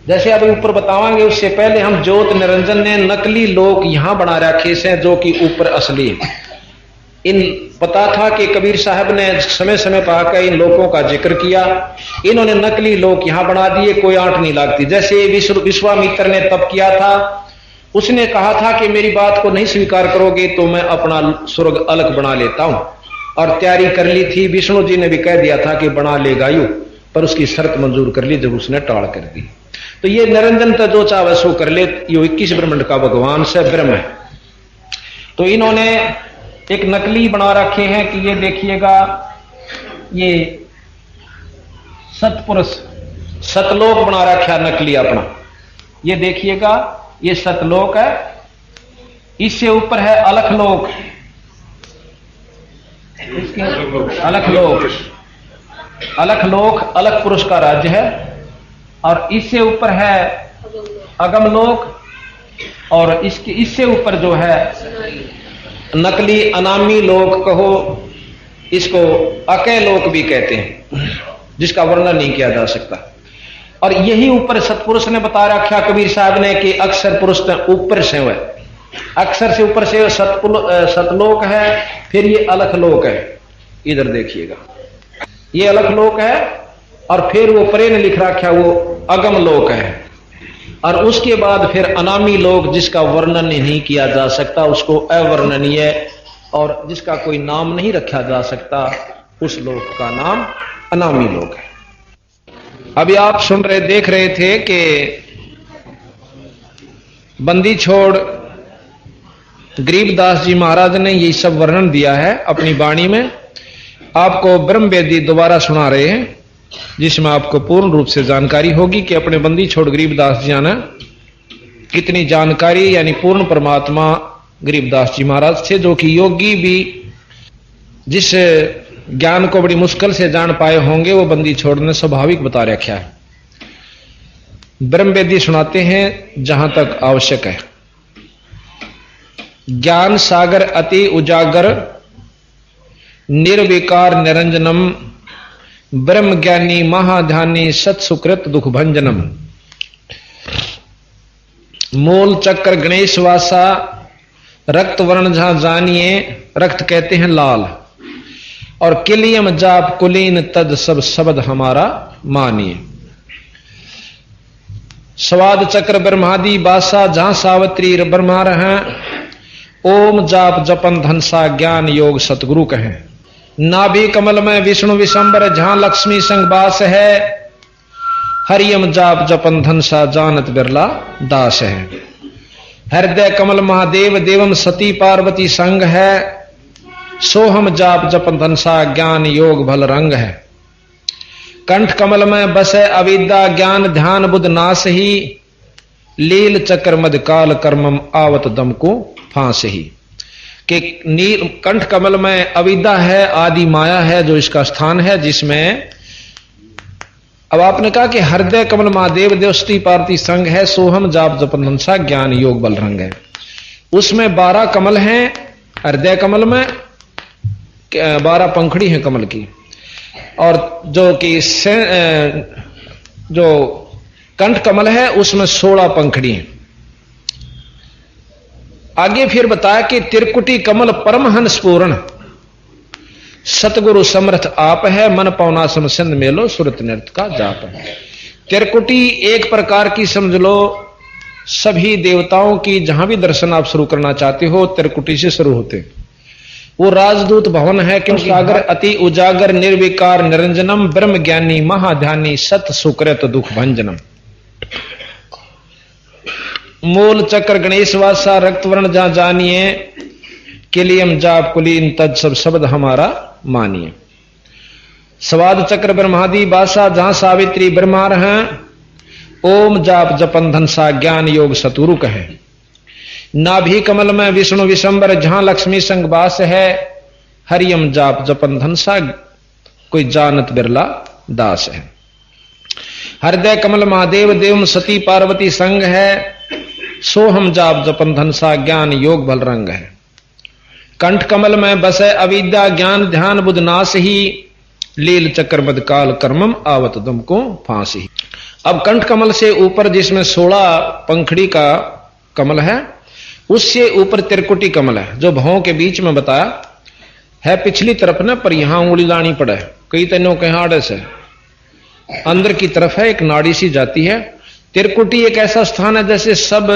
जैसे अभी ऊपर बतावांगे, उससे पहले हम ज्योत निरंजन ने नकली लोक यहां बना रखे से, जो कि ऊपर असली है। इन पता था कि कबीर साहब ने समय समय पर आकर इन लोगों का जिक्र किया, इन्होंने नकली लोक यहां बना दिए, कोई आंट नहीं लगती। जैसे विश्वामित्र ने तप किया था, उसने कहा था कि मेरी बात को नहीं स्वीकार करोगे तो मैं अपना स्वर्ग अलग बना लेता हूं, और तैयारी कर ली थी। विष्णु जी ने भी कह दिया था कि बना लेगा यू, पर उसकी शर्त मंजूर कर ली जब उसने टाल कर दी। तो ये निरंजन तो जो चाहे सो कर ले, ये 21 ब्रह्मांड का भगवान से ब्रह्म है। तो इन्होंने एक नकली बना रखे हैं कि ये देखिएगा, ये सतपुरुष सतलोक बना रखा नकली अपना। ये देखिएगा, ये सतलोक है, इससे ऊपर है अलखलोक, इसके अलखलोक, अलखलोक अलख पुरुष का राज्य है, और इससे ऊपर है अगमलोक, और इससे ऊपर जो है नकली अनामी लोक कहो, इसको अकय लोक भी कहते हैं, जिसका वर्णन नहीं किया जा सकता। और यही ऊपर सतपुरुष ने बता रखा कबीर साहब ने कि अक्षर पुरुष ऊपर से है, अक्षर से ऊपर से सतलोक है, फिर ये अलखलोक है। इधर देखिएगा, ये अलखलोक है, और फिर वो परे ने लिख रखा वो अगम लोक है, और उसके बाद फिर अनामी लोक, जिसका वर्णन नहीं किया जा सकता, उसको अवर्णनीय, और जिसका कोई नाम नहीं रखा जा सकता, उस लोक का नाम अनामी लोक है। अभी आप सुन रहे देख रहे थे कि बंदी छोड़ गरीबदास जी महाराज ने ये सब वर्णन दिया है अपनी वाणी में। आपको ब्रह्म वेदी दोबारा सुना रहे हैं, जिसमें आपको पूर्ण रूप से जानकारी होगी कि अपने बंदी छोड़ गरीबदास जी ने कितनी जानकारी, यानी पूर्ण परमात्मा गरीबदास जी महाराज थे, जो कि योगी भी जिस ज्ञान को बड़ी मुश्किल से जान पाए होंगे, वो बंदी छोड़ ने स्वाभाविक बता रखा है। ब्रह्म वेदी सुनाते हैं जहां तक आवश्यक है। ज्ञान सागर अति उजागर निर्विकार निरंजनम ब्रह्म ज्ञानी महाध्यानी सत्सुकृत दुख भंजनम। मूल चक्र गणेश वासा रक्त वर्ण जहां जानिए, रक्त कहते हैं लाल, और किलियम जाप कुलीन तद सब शब्द हमारा मानिए। स्वाद चक्र ब्रह्मादि बासा जहां सावित्री ब्रह्मा रहे, ओम जाप जपन धनसा ज्ञान योग सतगुरु कहें। नाभि कमल में विष्णु विशंबर जहां लक्ष्मी संग बास है, हरियम जाप जपन धनसा जानत बिरला दास है। हृदय कमल महादेव देवम सती पार्वती संग है, सोहम जाप जपन धनसा ज्ञान योग भल रंग है। कंठ कमल में बसे अविद्या ज्ञान ध्यान बुध नाश ही, लील चक्र मद काल कर्मम आवत दम को फांस ही। कि नील कंठ कमल में अविद्या है, आदि माया है जो इसका स्थान है, जिसमें अब आपने कहा कि हृदय कमल महादेव देवस्ती पार्वती संग है, सोहम जाप जपन धनसा ज्ञान योग बल रंग है। उसमें 12 कमल हैं हृदय कमल में, 12 पंखड़ी हैं कमल की, और जो कि जो कंठ कमल है उसमें 16 पंखड़ी हैं। आगे फिर बताया कि त्रिकुटी कमल परमहंस पूर्ण, सतगुरु समर्थ आप है, मन पौना समसिंध मेलो सुरत नृत्य का जाप है। त्रिकुटी एक प्रकार की समझ लो सभी देवताओं की, जहां भी दर्शन आप शुरू करना चाहते हो त्रिकुटी से शुरू होते। वो राजदूत भवन है, क्योंकि सागर अति उजागर निर्विकार निरंजनम ब्रह्म ज्ञानी महाध्यानी सत सुकृत दुख भंजनम। मूल चक्र गणेश वासा रक्त वर्ण जहां जानिए, किलियम जाप कुलीन तज सब शब्द हमारा मानिए। स्वाद चक्र ब्रह्मादि बासा जहां सावित्री ब्रह्मा हैं, ओम जाप जपन धनसा ज्ञान योग सतुरुक है। नाभि कमल में विष्णु विशंबर जहां लक्ष्मी संग वास है, हरियम जाप जपन धनसा कोई जानत बिरला दास है। हृदय कमल महादेव देवम सती पार्वती संग है, सोहम जाप जपन धनसा ज्ञान योग बल रंग है। कंठ कमल में बसे अविद्या ज्ञान ध्यान बुध नाश ही, लील चक्र मद काल कर्मम आवत दम को फांस ही। अब कंठ कमल से ऊपर जिसमें 16 पंखड़ी का कमल है, उससे ऊपर त्रिकुटी कमल है, जो भावों के बीच में बताया है पिछली तरफ ना, पर यहां उंगली लानी पड़े, कई तनों के हाड़े से अंदर की तरफ है, एक नाड़ी सी जाती है। त्रिकुटी एक ऐसा स्थान है जैसे सब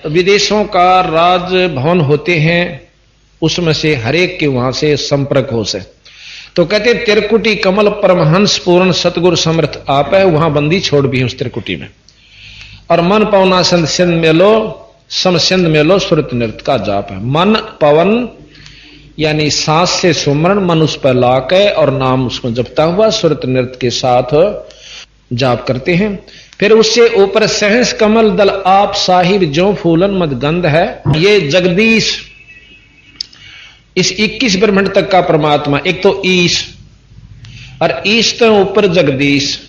विदेशों का राज भवन होते हैं, उसमें से हरेक के वहां से संपर्क हो से, तो कहते त्रिकुटी कमल परमहंस पूर्ण सतगुरु समर्थ आप है, वहां बंदी छोड़ भी है उस त्रिकुटी में। और मन पवना संध सिंध मेलो सम सिंध मेलो सुरत नृत्य का जाप है। मन पवन यानी सांस से सुमरण, मन उस पर लाके और नाम उसमें जपता हुआ सुरत नृत्य के साथ जाप करते हैं। फिर उससे ऊपर सहस कमल दल आप साहिब जो फूलन मद गंध है, ये जगदीश इस 21 ब्रह्मांड तक का परमात्मा, एक तो ईश और ईश तो ऊपर जगदीश,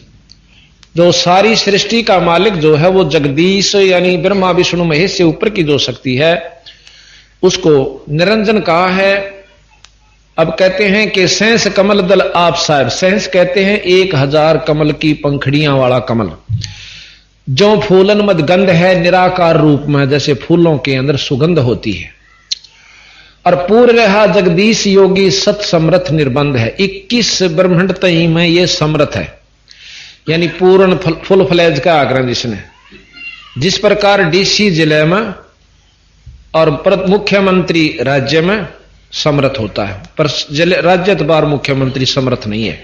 जो सारी सृष्टि का मालिक जो है वो जगदीश यानी ब्रह्मा विष्णु महेश से ऊपर की जो शक्ति है उसको निरंजन कहा है। अब कहते हैं कि सहस कमल दल आप साहिब, सहस कहते हैं 1000 कमल की पंखड़ियां वाला कमल, जो फूलन मद गंध है निराकार रूप में, जैसे फूलों के अंदर सुगंध होती है। और पूर्ण रहा जगदीश योगी सत समर्थ निर्बंध है, 21 ब्रह्मांड तई में ये समर्थ है, यानी पूर्ण फुल फ्लैज का आग्रह जिसने, जिस प्रकार डीसी जिले में और मुख्यमंत्री राज्य में समर्थ होता है, पर राज्यतबार मुख्यमंत्री समर्थ नहीं है।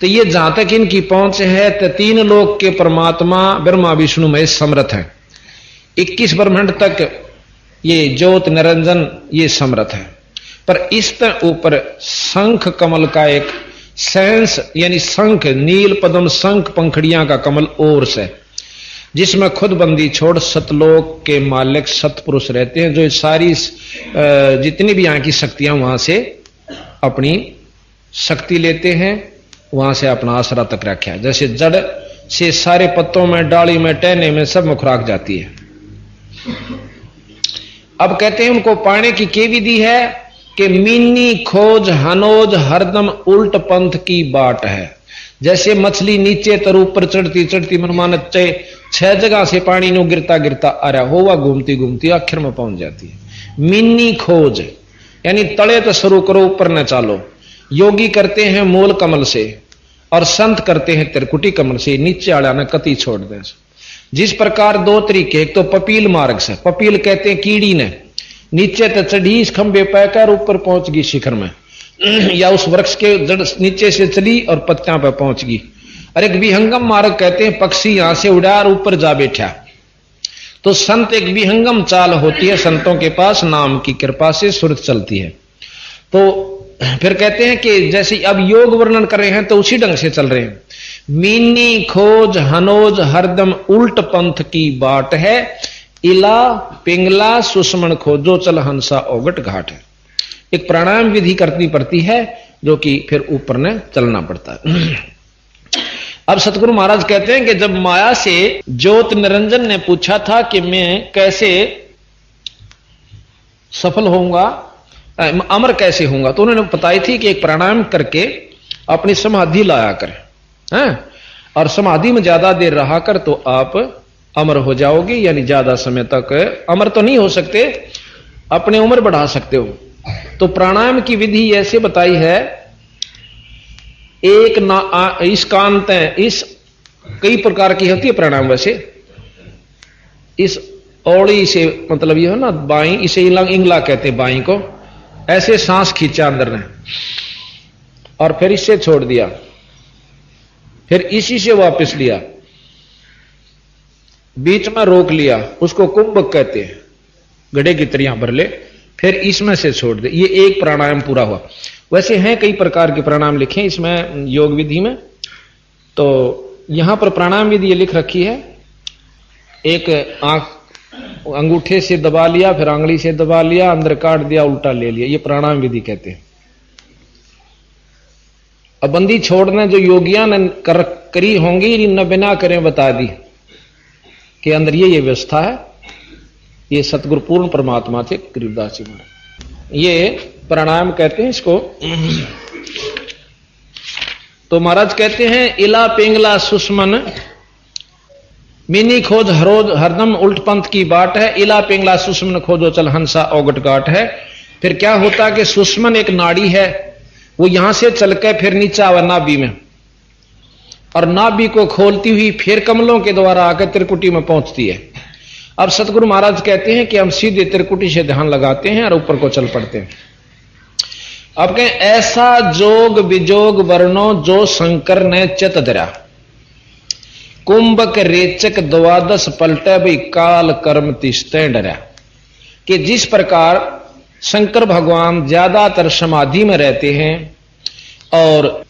तो ये जहां तक इनकी पहुंच है तो 3 लोक के परमात्मा ब्रह्मा विष्णु महेश समर्थ है, 21 ब्रह्मांड तक ये ज्योत निरंजन ये समर्थ है। पर इस ऊपर शंख कमल का एक सेंस यानी शंख नील पद्म शंख पंखड़ियां का कमल और से, जिसमें खुद बंदी छोड़ सतलोक के मालिक सतपुरुष रहते हैं, जो सारी जितनी भी यहाँ की शक्तियां वहां से अपनी शक्ति लेते हैं, वहां से अपना आसरा तक रखा है। जैसे जड़ से सारे पत्तों में डाली में टहने में सब में खुराक जाती है। अब कहते हैं उनको पाने की के विधि है कि मीनी खोज हनोज हरदम उल्ट पंथ की बाट है। जैसे मछली नीचे तर ऊपर चढ़ती चढ़ती मनमान 6 जगह से पानी नो गिरता गिरता आ रहा हो, वह घूमती घूमती आखिर में पहुंच जाती है। मिन्नी खोज यानी तले तो शुरू करो ऊपर न चालो। योगी करते हैं मूल कमल से और संत करते हैं त्रिकुटी कमल से, नीचे आड़ा ने कति छोड़ दे। जिस प्रकार 2 तरीके, एक तो पपील मार्ग से, पपील कहते हैं कीड़ी ने नीचे तो चढ़ी इस खंबे पैकर ऊपर पहुंच गई शिखर में, या उस वृक्ष के जड़ नीचे से चली और पत्तियां पर पहुंच गई। और एक विहंगम मार्ग कहते हैं पक्षी यहां से उड़ा और ऊपर जा बैठा। तो संत एक विहंगम चाल होती है संतों के पास, नाम की कृपा से सुरत चलती है। तो फिर कहते हैं कि जैसे अब योग वर्णन कर रहे हैं तो उसी ढंग से चल रहे हैं। मीनी खोज हनोज हरदम उल्ट पंथ की बाट है, इला पिंगला सुषमण खोजो चल हंसा ओगट घाट है। एक प्राणायाम विधि करनी पड़ती है जो कि फिर ऊपर ने चलना पड़ता है। अब सतगुरु महाराज कहते हैं कि जब माया से ज्योत निरंजन ने पूछा था कि मैं कैसे सफल होऊंगा, अमर कैसे होऊंगा, तो उन्होंने बताई थी कि एक प्राणायाम करके अपनी समाधि लाया कर, हैं? और समाधि में ज्यादा देर रहा कर तो आप अमर हो जाओगे, यानी ज्यादा समय तक अमर तो नहीं हो सकते, अपनी उम्र बढ़ा सकते हो। तो प्राणायाम की विधि ऐसे बताई है, एक इस कांत इस कई प्रकार की होती है प्राणायाम। वैसे इस औड़ी से मतलब ये हो ना बाई, इसे इंगला कहते बाई को, ऐसे सांस खींचा अंदर ने और फिर इससे छोड़ दिया, फिर इसी से वापस लिया, बीच में रोक लिया, उसको कुंभक कहते हैं, गड्ढे की तरह भर ले, फिर इसमें से छोड़ दे। ये एक प्राणायाम पूरा हुआ। वैसे हैं कई प्रकार के प्राणायाम लिखे इसमें योग विधि में, तो यहां पर प्राणायाम विधि ये लिख रखी है, एक आंख अंगूठे से दबा लिया, फिर आंगली से दबा लिया, अंदर काट दिया, उल्टा ले लिया, ये प्राणायाम विधि कहते हैं। अब बंदी छोड़ने जो योगियां ने करी होंगी न बिना करें बता दी कि अंदर ये व्यवस्था है। ये सतगुरु पूर्ण परमात्मा थे गरीबदास जी महाराज, ये प्राणायाम कहते हैं इसको। तो महाराज कहते हैं इला पिंगला सुषमन मीनी खोज हरोज हरदम उल्ट पंथ की बाट है, इला पिंगला सुषमन खोजो चल हंसा ओगट घाट है। फिर क्या होता कि सुषमन एक नाड़ी है, वो यहां से चल के फिर नीचे आवा नाभि में, और नाभि को खोलती हुई फिर कमलों के द्वारा आकर त्रिकुटी में पहुंचती है। अब सतगुरु महाराज कहते हैं कि हम सीधे त्रिकुटी से ध्यान लगाते हैं और ऊपर को चल पड़ते हैं। अब कहें ऐसा जोग विजोग वर्णो जो शंकर ने चित धरा, कुंभक रेचक द्वादश पलटे भी काल कर्म तिस्ते डरा। कि जिस प्रकार शंकर भगवान ज्यादातर समाधि में रहते हैं और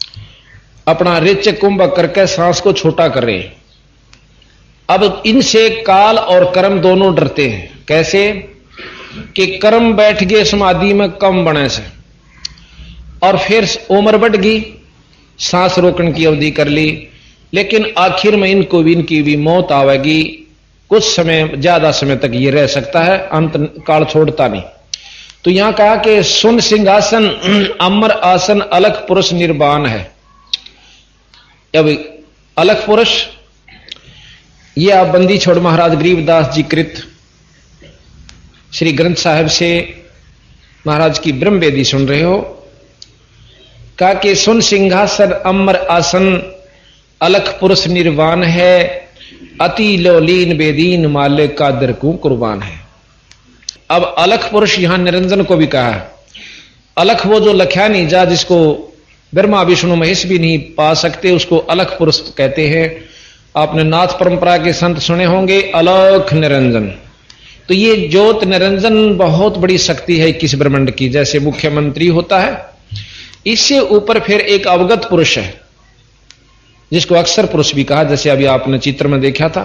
अपना रेचक कुंभक करके सांस को छोटा कर रहे हैं, अब इनसे काल और कर्म दोनों डरते हैं। कैसे कि कर्म बैठ गए समाधि में कम बने से, और फिर उम्र बढ़ गई, सांस रोकने की अवधि कर ली, लेकिन आखिर में इनकी भी मौत आवेगी। कुछ समय ज्यादा समय तक ये रह सकता है, अंत काल छोड़ता नहीं। तो यहां कहा कि सुन सिंहासन अमर आसन अलख पुरुष निर्वाण है। अब अलख पुरुष ये आप बंदी छोड़ महाराज गरीबदास जी कृत श्री ग्रंथ साहिब से महाराज की ब्रह्म वेदी सुन रहे हो। कहा कि सुन सिंहासन अमर आसन अलख पुरुष निर्वाण है, अति लोलीन बेदीन मालिक का दरकू कुर्बान है। अब अलख पुरुष यहां निरंजन को भी कहा है। अलख वो जो लख्या नहीं जा, जिसको ब्रह्मा विष्णु महेश भी नहीं पा सकते, उसको अलख पुरुष कहते हैं। आपने नाथ परंपरा के संत सुने होंगे अलख निरंजन। तो ये ज्योत निरंजन बहुत बड़ी शक्ति है किस ब्रह्मांड की। जैसे मुख्यमंत्री होता है, इससे ऊपर फिर एक अवगत पुरुष है जिसको अक्षर पुरुष भी कहा, जैसे अभी आपने चित्र में देखा था।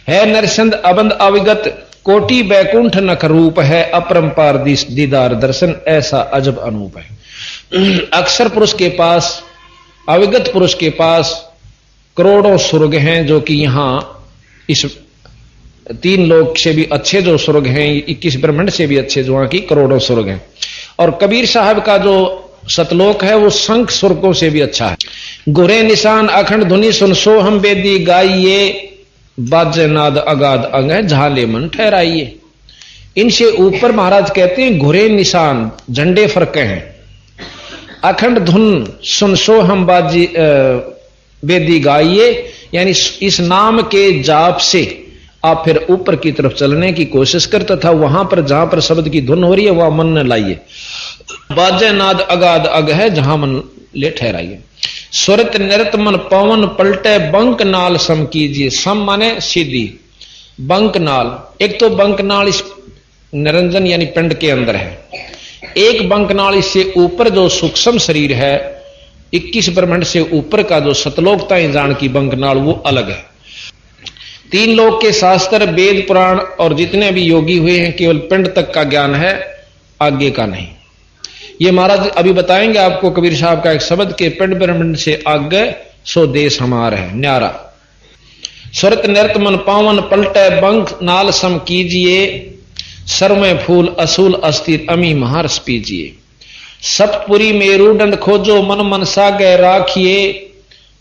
है नरसंद अबंद अविगत कोटि बैकुंठ नख रूप है, अपरंपार दीदार दर्शन ऐसा अजब अनूप है। अक्षर पुरुष के पास, अविगत पुरुष के पास करोड़ों स्वर्ग हैं, जो कि यहां इस 3 लोक से भी अच्छे जो स्वर्ग हैं, 21 ब्रह्मांड से भी अच्छे जो वहां की करोड़ों स्वर्ग हैं। और कबीर साहब का जो सतलोक है वो संख स्वर्गों से भी अच्छा है। गुरे निशान अखंड धुनि सुन सो हम बेदी गाइये, बाजे नाद अगाध अंग है झाले मन ठहराइए। इनसे ऊपर महाराज कहते हैं घुरे निशान झंडे फरके हैं, अखंड धुन सुन सो हम बाजी बेदी गाइये, यानी इस नाम के जाप से आप फिर ऊपर की तरफ चलने की कोशिश कर, तथा वहां पर जहां पर शब्द की धुन हो रही है वहां मन न लाइए। बाजे नाद अगाध अग है जहां मन ले ठहराइए। स्वरत निरत मन पवन पलटे बंक नाल सम कीजिए। सम माने सीधी, बंकनाल, एक तो बंकनाल इस निरंजन यानी पिंड के अंदर है, एक बंकनाल इससे ऊपर जो सूक्ष्म शरीर है 21 ब्रह्मांड से ऊपर का जो सतलोक ताईं जान की बंकनाल वो अलग है। 3 लोक के शास्त्र वेद पुराण और जितने भी योगी हुए हैं केवल पिंड तक का ज्ञान है, आगे का नहीं। ये महाराज अभी बताएंगे आपको कबीर साहब का एक शब्द के पिंड ब्रह्मांड से आगे सो देश हमारा है न्यारा। सुरत नृत मन पावन पलटे बंक नाल सम कीजिए, सर में फूल असूल अस्थिर अमी महारस पीजिए। सप्तपुरी मेरुदंड खोजो मन मनसा गए राखिए,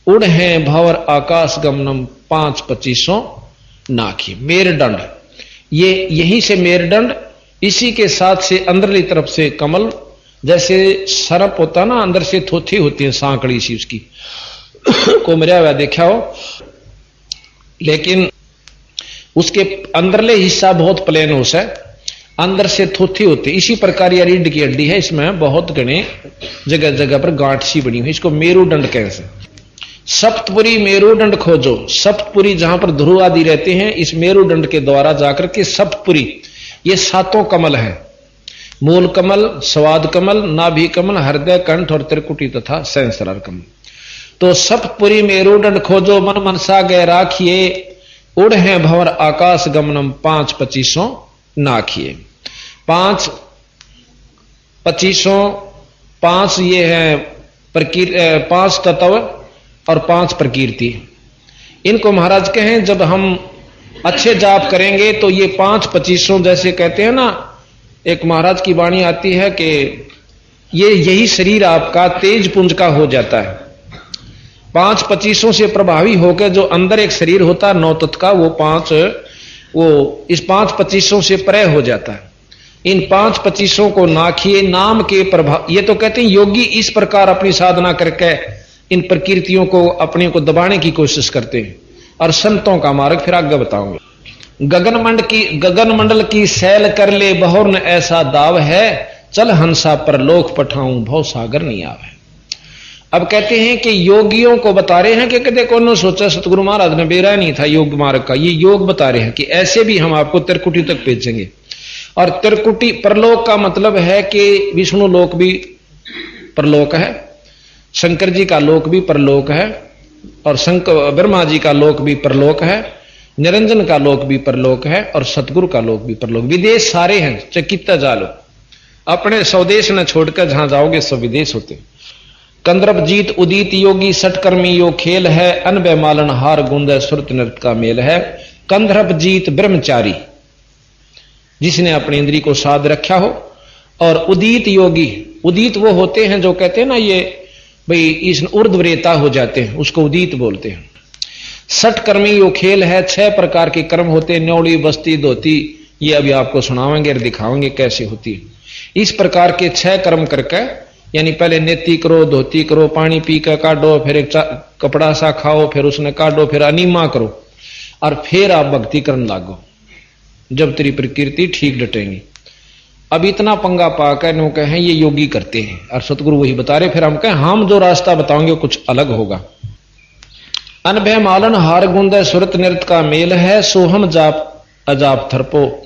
उड़ हैं भंवर आकाश गमनम 5-25 नाखिए। मेरुदंड ये यहीं से मेरुदंड, इसी के साथ से अंदरली तरफ से कमल, जैसे सरप होता ना अंदर से थोथी होती है सांकड़ी सी उसकी को मरिया हुआ देखा हो, लेकिन उसके अंदरले हिस्सा बहुत प्लेन हो से अंदर से थोथी होती है। इसी प्रकार ये रीढ़ की हड्डी है, इसमें बहुत घने जगह जगह पर गांठ सी बनी हुई, इसको मेरुदंड कहते हैं। सप्तपुरी मेरुदंड खोजो, सप्तपुरी जहां पर ध्रुव आदि रहते हैं इस मेरुदंड के द्वारा जाकर के सप्तपुरी ये 7 कमल है, मूल कमल, स्वाद कमल, नाभि कमल, हृदय, कंठ और त्रिकुटी तथा सहस्रार कमल। तो सप्तपुरी मेरुदंड खोजो मन मनसा गए राखिए, उड़ हैं भंवर आकाश गमनम 5-25 नाखिए। 5-25 5 ये है 5 तत्व और 5 प्रकृति। इनको महाराज कहें जब हम अच्छे जाप करेंगे तो ये 5-25 जैसे कहते हैं ना, एक महाराज की वाणी आती है कि ये यही शरीर आपका तेज पुंज का हो जाता है। 5-25 से प्रभावी होकर जो अंदर एक शरीर होता है 9 तत्व का, वो इस 5-25 से परे हो जाता है। इन 5-25 को नाखिए नाम के प्रभाव, ये तो कहते हैं योगी इस प्रकार अपनी साधना करके इन प्रकृतियों को अपने को दबाने की कोशिश करते हैं। और संतों का मार्ग फिर आगे बताऊंगा। गगन मंडल की सैल कर ले बहुर न ऐसा दाव है, चल हंसा पर लोक पठाऊं भव सागर नहीं आवे। अब कहते हैं कि योगियों को बता रहे हैं कि कदे कौन सोचा सतगुरु महाराज ने बेरा नहीं था योग मार्ग का, ये योग बता रहे हैं कि ऐसे भी हम आपको त्रिकुटी तक भेजेंगे। और त्रिकुटी परलोक का मतलब है कि विष्णु लोक भी परलोक है, शंकर जी का लोक भी परलोक है, और शंकर ब्रह्मा जी का लोक भी परलोक है, निरंजन का लोक भी परलोक है, और सतगुरु का लोक भी परलोक। विदेश सारे हैं, चाहे कितना जा लो, अपने स्वदेश न छोड़कर जहां जाओगे सब विदेश होते। कंद्रप जीत उदित योगी सटकर्मी यो खेल है, अनबे मालन हार गुंद सुरत नृत्य का मेल है। कंद्रप जीत ब्रह्मचारी जिसने अपनी इंद्री को साध रखा हो, और उदित योगी, उदित वो होते हैं जो कहते हैं ना ये भाई इस ऊर्ध्वरेता हो जाते हैं, उसको उदित बोलते हैं। सटकर्मी यो खेल है, 6 प्रकार के कर्म होते हैं, न्योड़ी बस्ती धोती, ये अभी आपको सुनावेंगे और दिखावेंगे कैसे होती है। इस प्रकार के 6 कर्म करके, यानी पहले नेति करो, धोती करो, पानी पी कर काटो, फिर एक कपड़ा सा खाओ, फिर उसने काटो, फिर अनिमा करो, और फिर आप भक्ति करने लागो, जब तेरी प्रकृति ठीक डटेंगी। अब इतना पंगा पाकर नो कहें ये योगी करते हैं, और सतगुरु वही बता रहे, फिर हम कहें हम जो रास्ता बताओगे कुछ अलग होगा। अनभय मालन हार गुंद सुरत नृत्य का मेल है, सोहम जाप अजाप थरपो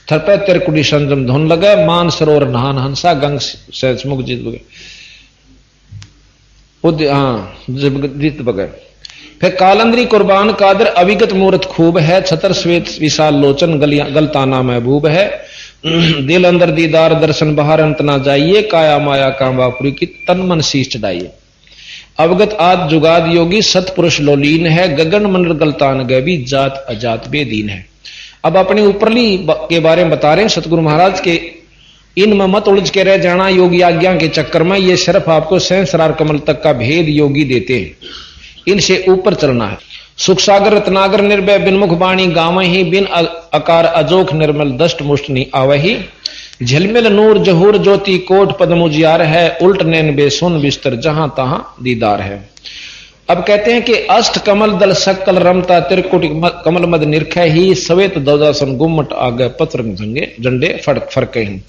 थरपे तिरकुटी संजम धुन लगे, मान सरोवर नहान हंसा गंग सहसमुख जीत बगे जीत बगे। फिर कालंदरी कुर्बान कादर अविगत मूर्त खूब है, छतर श्वेत विशाल लोचन गलताना महबूब है। दिल अंदर दीदार दर्शन बाहर अंत ना जाइए, काया माया कामवापुरी की तन मन शीश चढ़ाइए। अवगत आद जुगाद योगी सतपुरुष लोलीन है, गगन मंडल गलतान गए भी जात अजात बेदीन है। अब अपने ऊपरली के बारे में बता रहे हैं सतगुरु महाराज के, इनमें मत उलझ के रह जाना योगी आज्ञा के चक्कर में, ये सिर्फ आपको सहस्रार कमल तक का भेद योगी देते हैं, इनसे ऊपर चलना है। सुख सागर रत्नागर निर्भय बिन मुख बाणी गावही, बिन अकार अजोख निर्मल दष्ट मुष्ट नहीं आवही। झिलमिल नूर जहूर ज्योति कोट पद्म उजियार है, उल्ट नैन बेसुन बिस्तर जहां तहां दीदार है। अब कहते हैं कि अष्ट कमल दल सकल रमता त्रिकुट कमल मद निरख ही, सवेत दौदासन गुम्मट आगे पत्र झंडे फरके ही।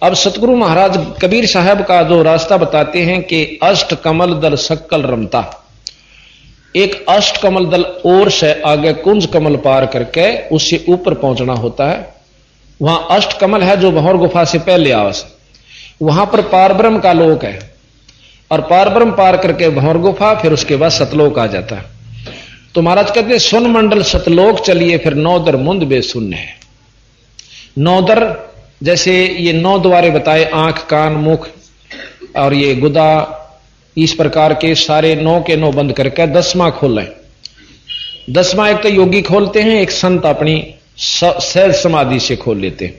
अब सतगुरु महाराज कबीर साहब का जो रास्ता बताते हैं कि अष्ट कमल दल सकल रमता, एक अष्ट कमल दल और से आगे कुंज कमल पार करके उससे ऊपर पहुंचना होता है। वहां अष्ट कमल है जो भंवर गुफा से पहले आवास, वहां पर पारब्रह्म का लोक है, और पारब्रह्म पार करके भंवर गुफा, फिर उसके बाद सतलोक आ जाता है। तो महाराज कहते हैं सुन मंडल सतलोक चलिए, फिर नौदर मुंद बेसुन्न है। नौदर जैसे ये 9 द्वारे बताए, आंख कान मुख और ये गुदा, इस प्रकार के सारे 9 के 9 बंद करके 10वां खोलें। 10वां एक तो योगी खोलते हैं, एक संत अपनी सहज समाधि से खोल लेते हैं।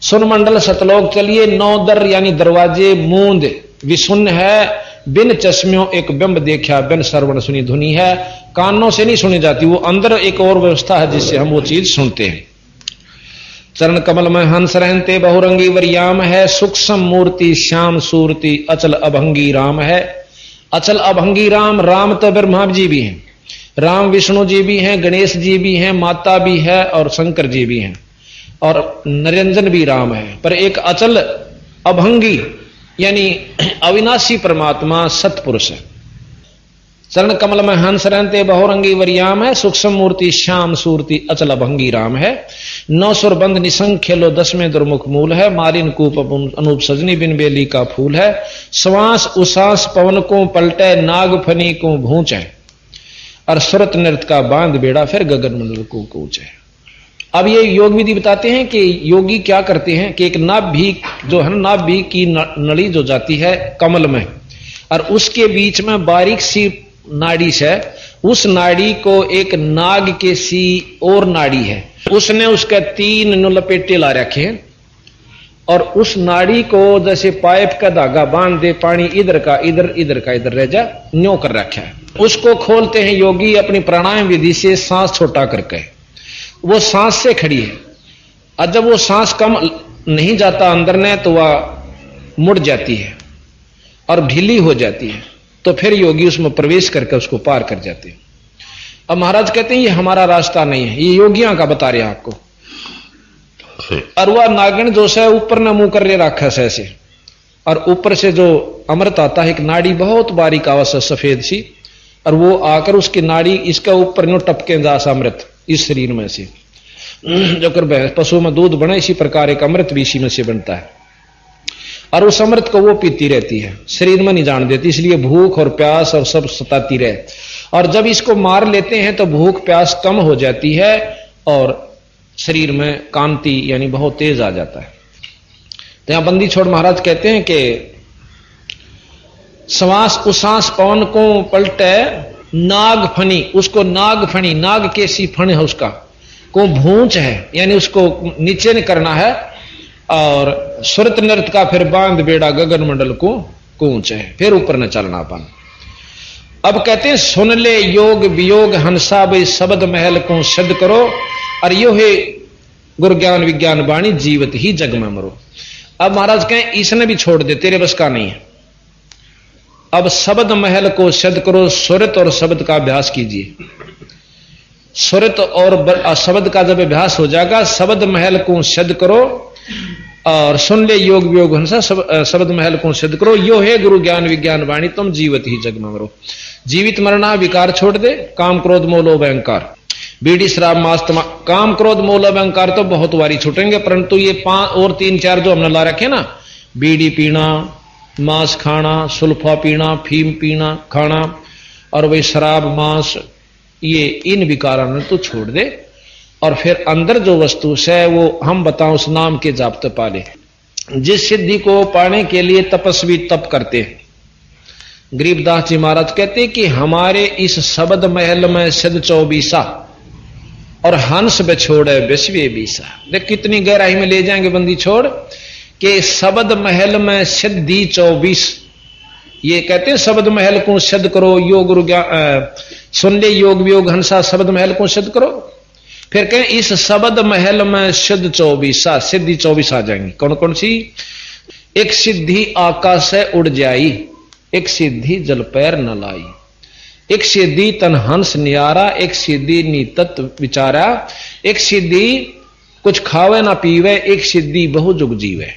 सुन मंडल सतलोक चलिए, 9 दर यानी दरवाजे मूंद विशुन्न है, बिन चश्मियों एक बिंब देखा, बिन श्रवण सुनी धुनी है। कानों से नहीं सुनी जाती, वो अंदर एक और व्यवस्था है जिससे हम वो चीज सुनते हैं। चरण कमल में हंस रहते बहुरंगी वरियाम है, सूक्ष्म मूर्ति श्याम सूरति अचल अभंगी राम है। अचल अभंगी राम, राम तो ब्रह्मा जी भी हैं, राम विष्णु जी भी हैं, गणेश जी भी हैं, माता भी है और शंकर जी भी हैं, और निरंजन भी राम है। पर एक अचल अभंगी यानी अविनाशी परमात्मा सतपुरुष है। चरण कमल में हंस रहते बहुरंगी वरियाम है, सूक्ष्म मूर्ति श्याम सूरति अचल अभंगी राम है। 9 सुर बंद निसंग खेलो 10वें दुर्मुख मूल है, मालिन कूप अनूप सजनी बिन बेली का फूल है। श्वास उसास पवन को पलटे, नाग फनी को भूंच है, और सुरत नृत्य का बांध बेड़ा, फिर गगन मंडल को कूच है। अब ये योग विधि बताते हैं कि योगी क्या करते हैं कि एक नाभि जो है, नाभि की नली जो जाती है कमल में, और उसके बीच में बारीक सी नाड़ी से, उस नाड़ी को एक नाग के सी और नाड़ी है, उसने उसके 3 लपेटे ला रखे हैं, और उस नाड़ी को जैसे पाइप का धागा बांध दे, पानी इधर का इधर, इधर का इधर रह जा, न्यो कर रखा है। उसको खोलते हैं योगी अपनी प्राणायाम विधि से, सांस छोटा करके। वो सांस से खड़ी है, और जब वो सांस कम नहीं जाता अंदर ने, तो वह मुड़ जाती है और ढीली हो जाती है, तो फिर योगी उसमें प्रवेश करके उसको पार कर जाते हैं। अब महाराज कहते हैं ये हमारा रास्ता नहीं है, ये योगियों का बता रहे हैं आपको। और वह नागिन जो है ऊपर न मुंह कर ले रखा है ऐसे, और ऊपर से जो अमृत आता है, एक नाड़ी बहुत बारीक आवाज है सफेद सी, और वो आकर उसकी नाड़ी इसके ऊपर नो टपके जा अमृत इस शरीर में से, जो कर पशु में दूध बने, इसी प्रकार एक अमृत भी इसी में से बनता है, और उस अमृत को वो पीती रहती है, शरीर में नहीं जान देती, इसलिए भूख और प्यास और सब सताती रहे। और जब इसको मार लेते हैं तो भूख प्यास कम हो जाती है, और शरीर में कांति यानी बहुत तेज आ जाता है। तो यहां बंदी छोड़ महाराज कहते हैं कि श्वास उसास पवन को पलटे, नाग फनी, उसको नाग फनी, नाग के सी फण है उसका, को भूंच है यानी उसको नीचे नहीं करना है, और सुरत नृत्य का फिर बांध बेड़ा, गगन मंडल को कूच है, फिर ऊपर न चलना पान। अब कहते हैं सुन ले योग वियोग हंसा भाई शब्द महल को सिद्ध करो, और यो है गुरु ज्ञान विज्ञान वाणी जीवत ही जग में मरो। अब महाराज कहें इसने भी छोड़ दे, तेरे बस का नहीं है। अब शब्द महल को सिद्ध करो, सुरत और शब्द का अभ्यास कीजिए। सुरत और शब्द का जब अभ्यास हो जाएगा, शब्द महल को सिद्ध करो, और सुन ले योग वियोग हंसा शब्द महल को सिद्ध करो, यो है गुरु ज्ञान विज्ञान वाणी तुम जीवत ही जग में मरो। जीवित मरना विकार छोड़ दे, काम क्रोध मोह लोभ अहंकार, बीड़ी शराब मांस काम क्रोध मोह लोभ अहंकार तो बहुत बारी छूटेंगे, परंतु ये 5 और 3 4 जो हमने ला रखे ना, बीड़ी पीना, मांस खाना, सुल्फा पीना, फीम पीना खाना, और वही शराब मांस, ये इन विकारों ने तो छोड़ दे, और फिर अंदर जो वस्तु है वो हम बताओ उस नाम के जाप्त पाले। जिस सिद्धि को पाने के लिए तपस्वी तप करते हैं, गरीबदास जी महाराज कहते कि हमारे इस शब्द महल में सिद्ध 24 और हंस बिछोड़े विश्वे 20। देख कितनी गहराई में ले जाएंगे बंदी छोड़ के शब्द महल में सिद्धि 24। ये कहते हैं शब्द महल को सिद्ध करो, योग गुरु सुन ले योग वियोग हंसा शब्द महल को सिद्ध करो। फिर कहें इस शब्द महल में सिद्ध 24 सिद्धि 24 आ जाएंगी। कौन कौन सी? एक सिद्धि आकाश से उड़ जाई, एक सिद्धि जल पैर न लाई, एक सिद्धि तन हंस नियारा, एक सिद्धि नीतत विचारा, एक सिद्धि कुछ खावे ना पीवे, एक सिद्धि बहु जुग जीवे।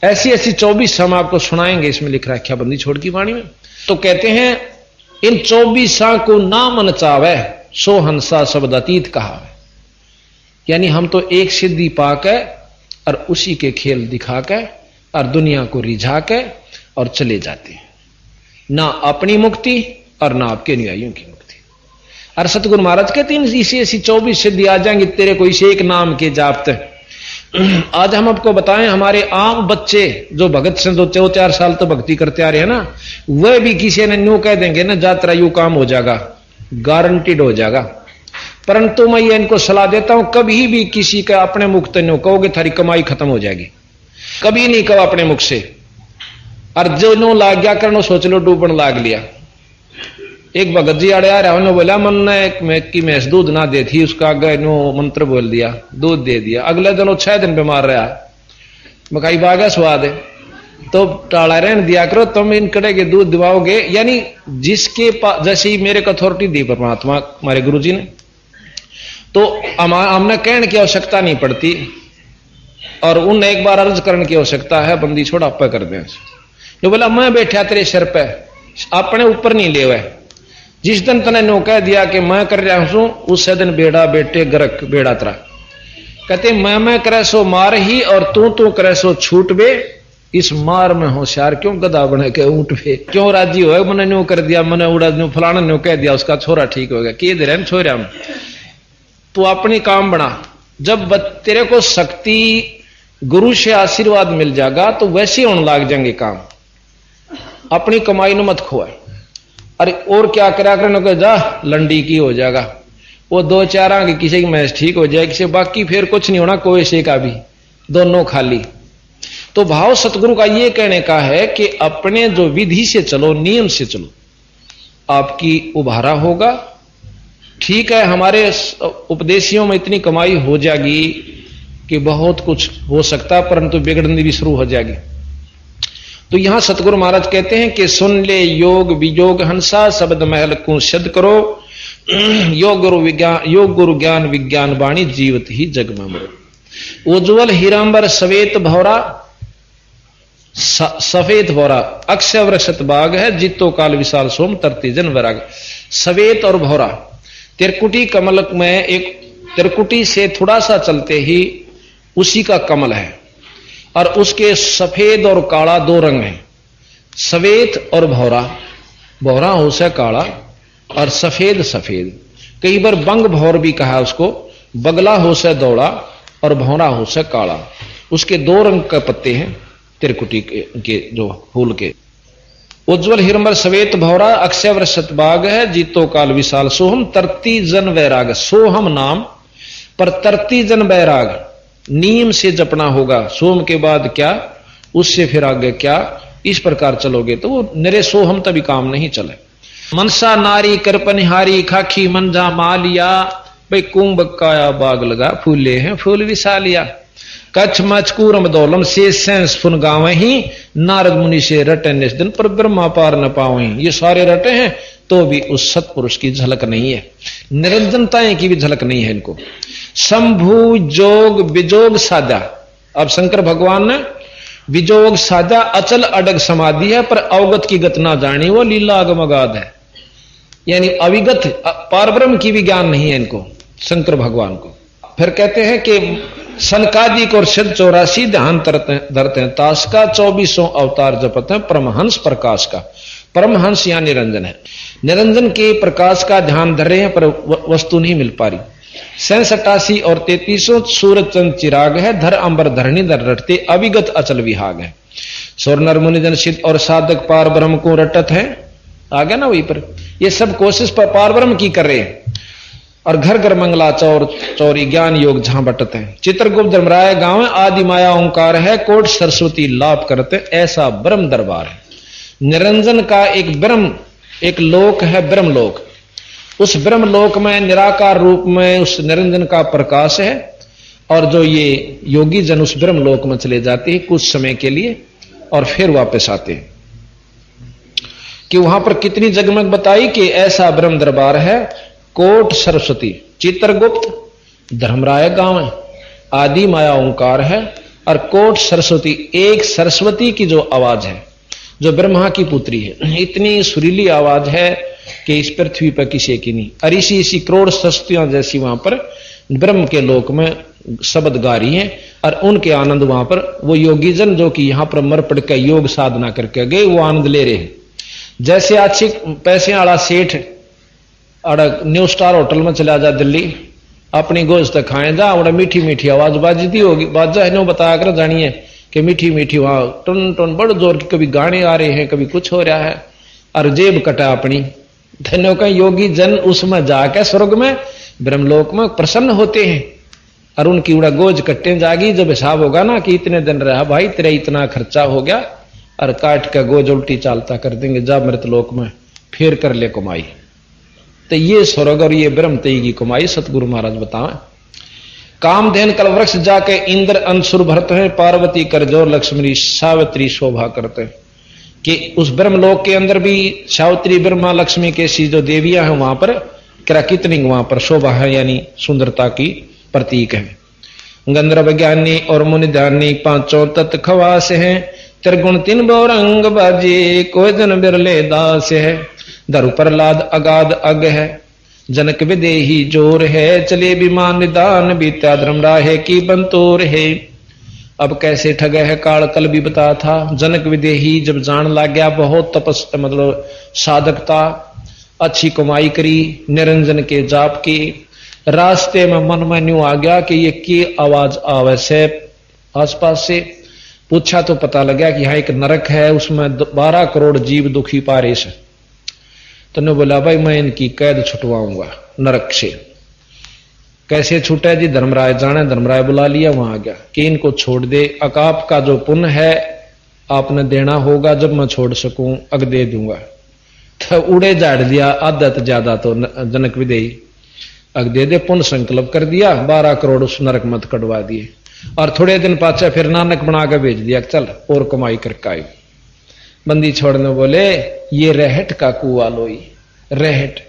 ऐसी ऐसी 24 हम आपको सुनाएंगे, इसमें लिख रखा बंदी छोड़ की वाणी में। तो कहते हैं इन 24 को ना मन चावे सो हंसा शब्द अतीत कहा। यानी हम तो एक सिद्धि पाके और उसी के खेल दिखा के और दुनिया को रिझा के और चले जाते हैं, ना अपनी मुक्ति और ना आपके अनुयायियों की मुक्ति। और सतगुरु महाराज कहते हैं इसी ऐसी 24 सिद्धि आ जाएंगी तेरे को इसे एक नाम के जापते। आज हम आपको बताएं, हमारे आम बच्चे जो भगत से 2-4 साल तो भक्ति करते आ रहे हैं ना, वह भी किसी ने न्यू कह देंगे ना यात्रा यू काम हो जाएगा, गारंटीड हो जाएगा। परंतु मैं ये इनको सलाह देता हूं, कभी भी किसी का अपने मुख तो नहीं कहोगे थारी कमाई खत्म हो जाएगी, कभी नहीं कहो अपने मुख से। और जो नो लाग गया करनो सोच लो डूबन लाग लिया। एक भगत जी आड़े आ रहा, उन्होंने बोला मन ने कि मैंस दूध ना दे थी, उसका आगे नो मंत्र बोल दिया, दूध दे दिया। अगले दिन 6 दिन बीमार रहा, मकाई बागा स्वाद है तो टाला रहने दिया करो, तुम इन कड़े के दूध दिवाओगे। यानी जिसके पास, जैसे मेरे को अथॉरिटी दी परमात्मा हमारे गुरु जी ने, तो हमने कहने की आवश्यकता नहीं पड़ती और उनने एक बार अर्ज करने की आवश्यकता है, बंदी छोड़ा आप कर दें। जो बोला मैं बैठा तेरे सिर पे, अपने ऊपर नहीं ले हुए। जिस दिन तने नो कह दिया कि मैं कर रहा हूं, उस दिन बेड़ा बेटे गरक बेड़ा तरा। कहते मैं करे सो मार ही और तू करे सो छूट बे, इस मार में होशियार क्यों गधा बने के ऊंट पे। क्यों राजी हो मैंने न्यू कर दिया, मैंने उड़ा न्यू फलाना न्यू कह दिया, उसका छोरा ठीक हो गया, कि दे रहे छोरा में तू अपनी काम बना। जब तेरे को शक्ति गुरु से आशीर्वाद मिल जाएगा तो वैसे होने लाग जाएंगे काम। अपनी कमाई न मत खोए। अरे और क्या करा करने जा लंडी की हो जाएगा, वो 2-4 आगे किसी की मैच ठीक हो जाए, किसी बाकी फिर कुछ नहीं होना, कोई से का भी दोनों खाली। तो भाव सतगुरु का ये कहने का है कि अपने जो विधि से चलो, नियम से चलो, आपकी उभारा होगा। ठीक है, हमारे उपदेशियों में इतनी कमाई हो जाएगी कि बहुत कुछ हो सकता, परंतु बिगड़नी भी शुरू हो जाएगी। तो यहां सतगुरु महाराज कहते हैं कि सुन ले योग वियोग हंसा, शब्द महल को सिद्ध करो, योग गुरु ज्ञान विज्ञान वाणी जीवत ही जग में मरो। उज्ज्वल हीरांबर सवेत भौरा, सफेद भौरा अक्षय वृक्षत बाग है, जितो काल विशाल सोम तरती जन वैराग। सवेत और भौरा तिरकुटी कमल में, एक तिरकुटी से थोड़ा सा चलते ही उसी का कमल है, और उसके सफेद और काला 2 रंग हैं, सवेत और भौरा। भौरा हो से काला और सफेद सफेद। कई बार बंग भौर भी कहा उसको, बगला हो से दौड़ा और भौरा हो से काला। उसके 2 रंग के पत्ते हैं तिरकुटी के जो फूल के। उज्ज्वल हिरंबर सवेत भौरा अक्षय वृक्षत बाग है, जीतो काल विशाल सोहम तरती जन वैराग। सोहम नाम पर तरती जन वैराग, नियम से जपना होगा। सोम के बाद क्या, उससे फिर आगे क्या, इस प्रकार चलोगे तो वो निरे सोहम तभी काम नहीं चले। मनसा नारी करपनिहारी खाखी मंजा मालिया, भाई कुंभ काया बाग लगा फूले हैं फूल विशालिया। कच्छ मचकूरम दौलम से सेंस फुन गावे ही, नारद मुनि से रटे निस दिन पर ब्रह्मा पार न पावे। ये सारे रटे हैं तो भी उस सतपुरुष की झलक नहीं है, निरंजनताएं की भी झलक नहीं है इनको। शंभु जोग विजोग साधा, अब शंकर भगवान ने विजोग साधा, अचल अडग समाधि है पर अवगत की गत ना जानी, वो लीला अगमगाध है। यानी अविगत पारब्रह्म की भी ज्ञान नहीं है इनको, शंकर भगवान को। फिर कहते हैं कि सनकादिक और सिद्ध 84 ध्यान धरते हैं ताश का, 24 अवतार जपते हैं परमहंस प्रकाश का। परमहंस या निरंजन है, निरंजन के प्रकाश का ध्यान धर रहे हैं पर वस्तु नहीं मिल पा रही। 87 और 33 सूरज चंद चिराग है, धर अंबर धरणी धर रटते अविगत अचल विहाग है। स्वर नर मुनिजन सिद्ध और साधक पार ब्रह्म को रटत है, आ गया ना वहीं पर। ये सब कोशिश पर पार ब्रह्म की कर रहे हैं, और घर घर मंगला चौर चौरी ज्ञान योग जहां बटत है। चित्रगुप्त धर्मराय गांव आदि माया ओंकार है, कोट सरस्वती लाभ करते ऐसा ब्रह्म दरबार है। निरंजन का एक ब्रह्म, एक लोक है ब्रह्म लोक। उस ब्रह्म लोक में निराकार रूप में उस निरंजन का प्रकाश है, और जो ये योगी जन उस ब्रह्म लोक में चले जाते हैं कुछ समय के लिए और फिर वापस आते हैं। कि वहां पर कितनी जगमग बताई कि ऐसा ब्रह्म दरबार है। कोट सरस्वती, चित्रगुप्त धर्मराय गांव है, आदि माया ओंकार है, और कोट सरस्वती एक सरस्वती की जो आवाज है, जो ब्रह्मा की पुत्री है, इतनी सुरीली आवाज है कि इस पृथ्वी पर किसी की नहीं। और इसी करोड़ सस्तियां जैसी वहां पर ब्रह्म के लोक में शब्द गा रही हैं, और उनके आनंद वहां पर वो योगी जन जो कि यहां पर मर पड़ के योग साधना करके गए वो आनंद ले रहे हैं। जैसे अच्छे पैसे वाला सेठ न्यू स्टार होटल में चला जा दिल्ली, अपनी गोश्त खाए जा, उड़ा मीठी मीठी आवाज बाजती होगी, बाजा है बताया कर जानिए कि मीठी मीठी वहां टन टन बड़ जोर की कभी गाने आ रहे हैं, कभी कुछ हो रहा है, और जेब कटा अपनी। धन्यों का योगी जन उसमें जाकर स्वर्ग में ब्रह्मलोक में प्रसन्न होते हैं, और उनकी उड़ा गोज कट्टे जागी। जब हिसाब होगा ना कि इतने दिन रहा भाई तेरा इतना खर्चा हो गया, और काट का गोज उल्टी चालता कर देंगे, जा मृतलोक में फिर कर ले कमाई। तो ये स्वर्ग और ये ब्रह्म तई की कमाई सतगुरु महाराज बताएं। कामधेन कल वृक्ष जाके इंद्र अंशुर भरते हैं, पार्वती करजोर लक्ष्मी सावित्री शोभा करते हैं। कि उस ब्रह्मलोक के अंदर भी सावित्री ब्रह्मा लक्ष्मी कैसी जो देवियां हैं वहां पर कितनी वहां पर शोभा है, यानी सुंदरता की प्रतीक है। गंधर्व ज्ञानी और मुनि ध्यानी पांचों तत् खवास है, त्रिगुण तीन बहुरंग बाजे कोई जन बिरले दास है। धरु प्रहलाद अगाध अग है, जनक विदेही जोर है, चले विमान निदान बीता धर्म राहे की बंतोर है। अब कैसे ठग है काल कल भी बता था, जनक विदेही जब जान लग गया बहुत तपस मतलब साधकता, अच्छी कमाई करी निरंजन के जाप की, रास्ते में मन में न्यू आ गया कि ये की आवाज आवे से आसपास से। पूछा तो पता लगा कि यहाँ एक नरक है, उसमें 12 करोड़ जीव दुखी पारे से। तो ने बोला भाई मैं इनकी कैद छुटवाऊंगा नरक से। कैसे छूटा जी? धर्मराय जाने, धर्मराय बुला लिया, वहां आ गया कि इनको छोड़ दे, अकाप का जो पुण्य है आपने देना होगा, जब मैं छोड़ सकूं अग दे दूंगा। तो उड़े झाड़ दिया आदत ज्यादा, तो जनक विदेही अग दे दे, पुण्य संकल्प कर दिया, 12 करोड़ उस नरक मत कटवा दिए। और थोड़े दिन पाचे फिर नानक बना के भेज दिया, चल और कमाई करके आई। बंदी छोड़ने बोले ये रहट का कुआ लोई, रहट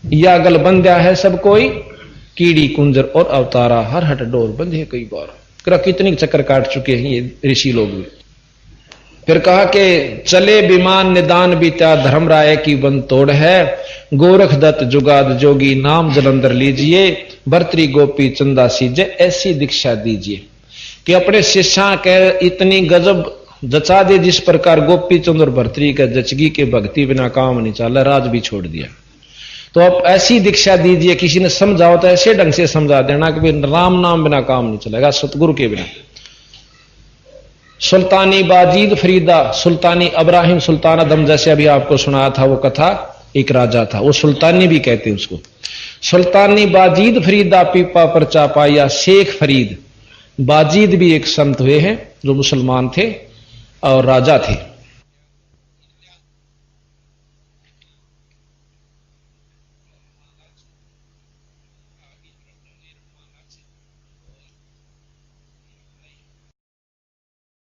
या गल बंध्या है सब कोई, कीड़ी कुंजर और अवतारा हर हट डोर बंधे कई बार। कितनी चक्कर काट चुके हैं ये ऋषि लोग भी। फिर कहा कि चले विमान निदान बीता धर्म राय की बन तोड़ है, गोरख दत्त जुगाद जोगी नाम जलंधर लीजिए, भर्तरी गोपी चंदा सीजे ऐसी दीक्षा दीजिए। कि अपने शिष्या के इतनी गजब जचा दे जिस प्रकार गोपी चंद और भर्तरी के जचगी के भक्ति बिना काम नहीं चला, राज भी छोड़ दिया। तो अब ऐसी दीक्षा दीजिए, किसी ने समझाओ तो ऐसे ढंग से समझा देना कि राम नाम बिना काम नहीं चलेगा, सतगुरु के बिना। सुल्तानी बाजीद फरीदा, सुल्तानी अब्राहिम सुल्तान अदम, जैसे अभी आपको सुनाया था वो कथा, एक राजा था, वो सुल्तानी भी कहते हैं उसको। सुल्तानी बाजीद फरीदा पीपा पर चापाया, शेख फरीद। बाजीद भी एक संत हुए हैं जो मुसलमान थे और राजा थे।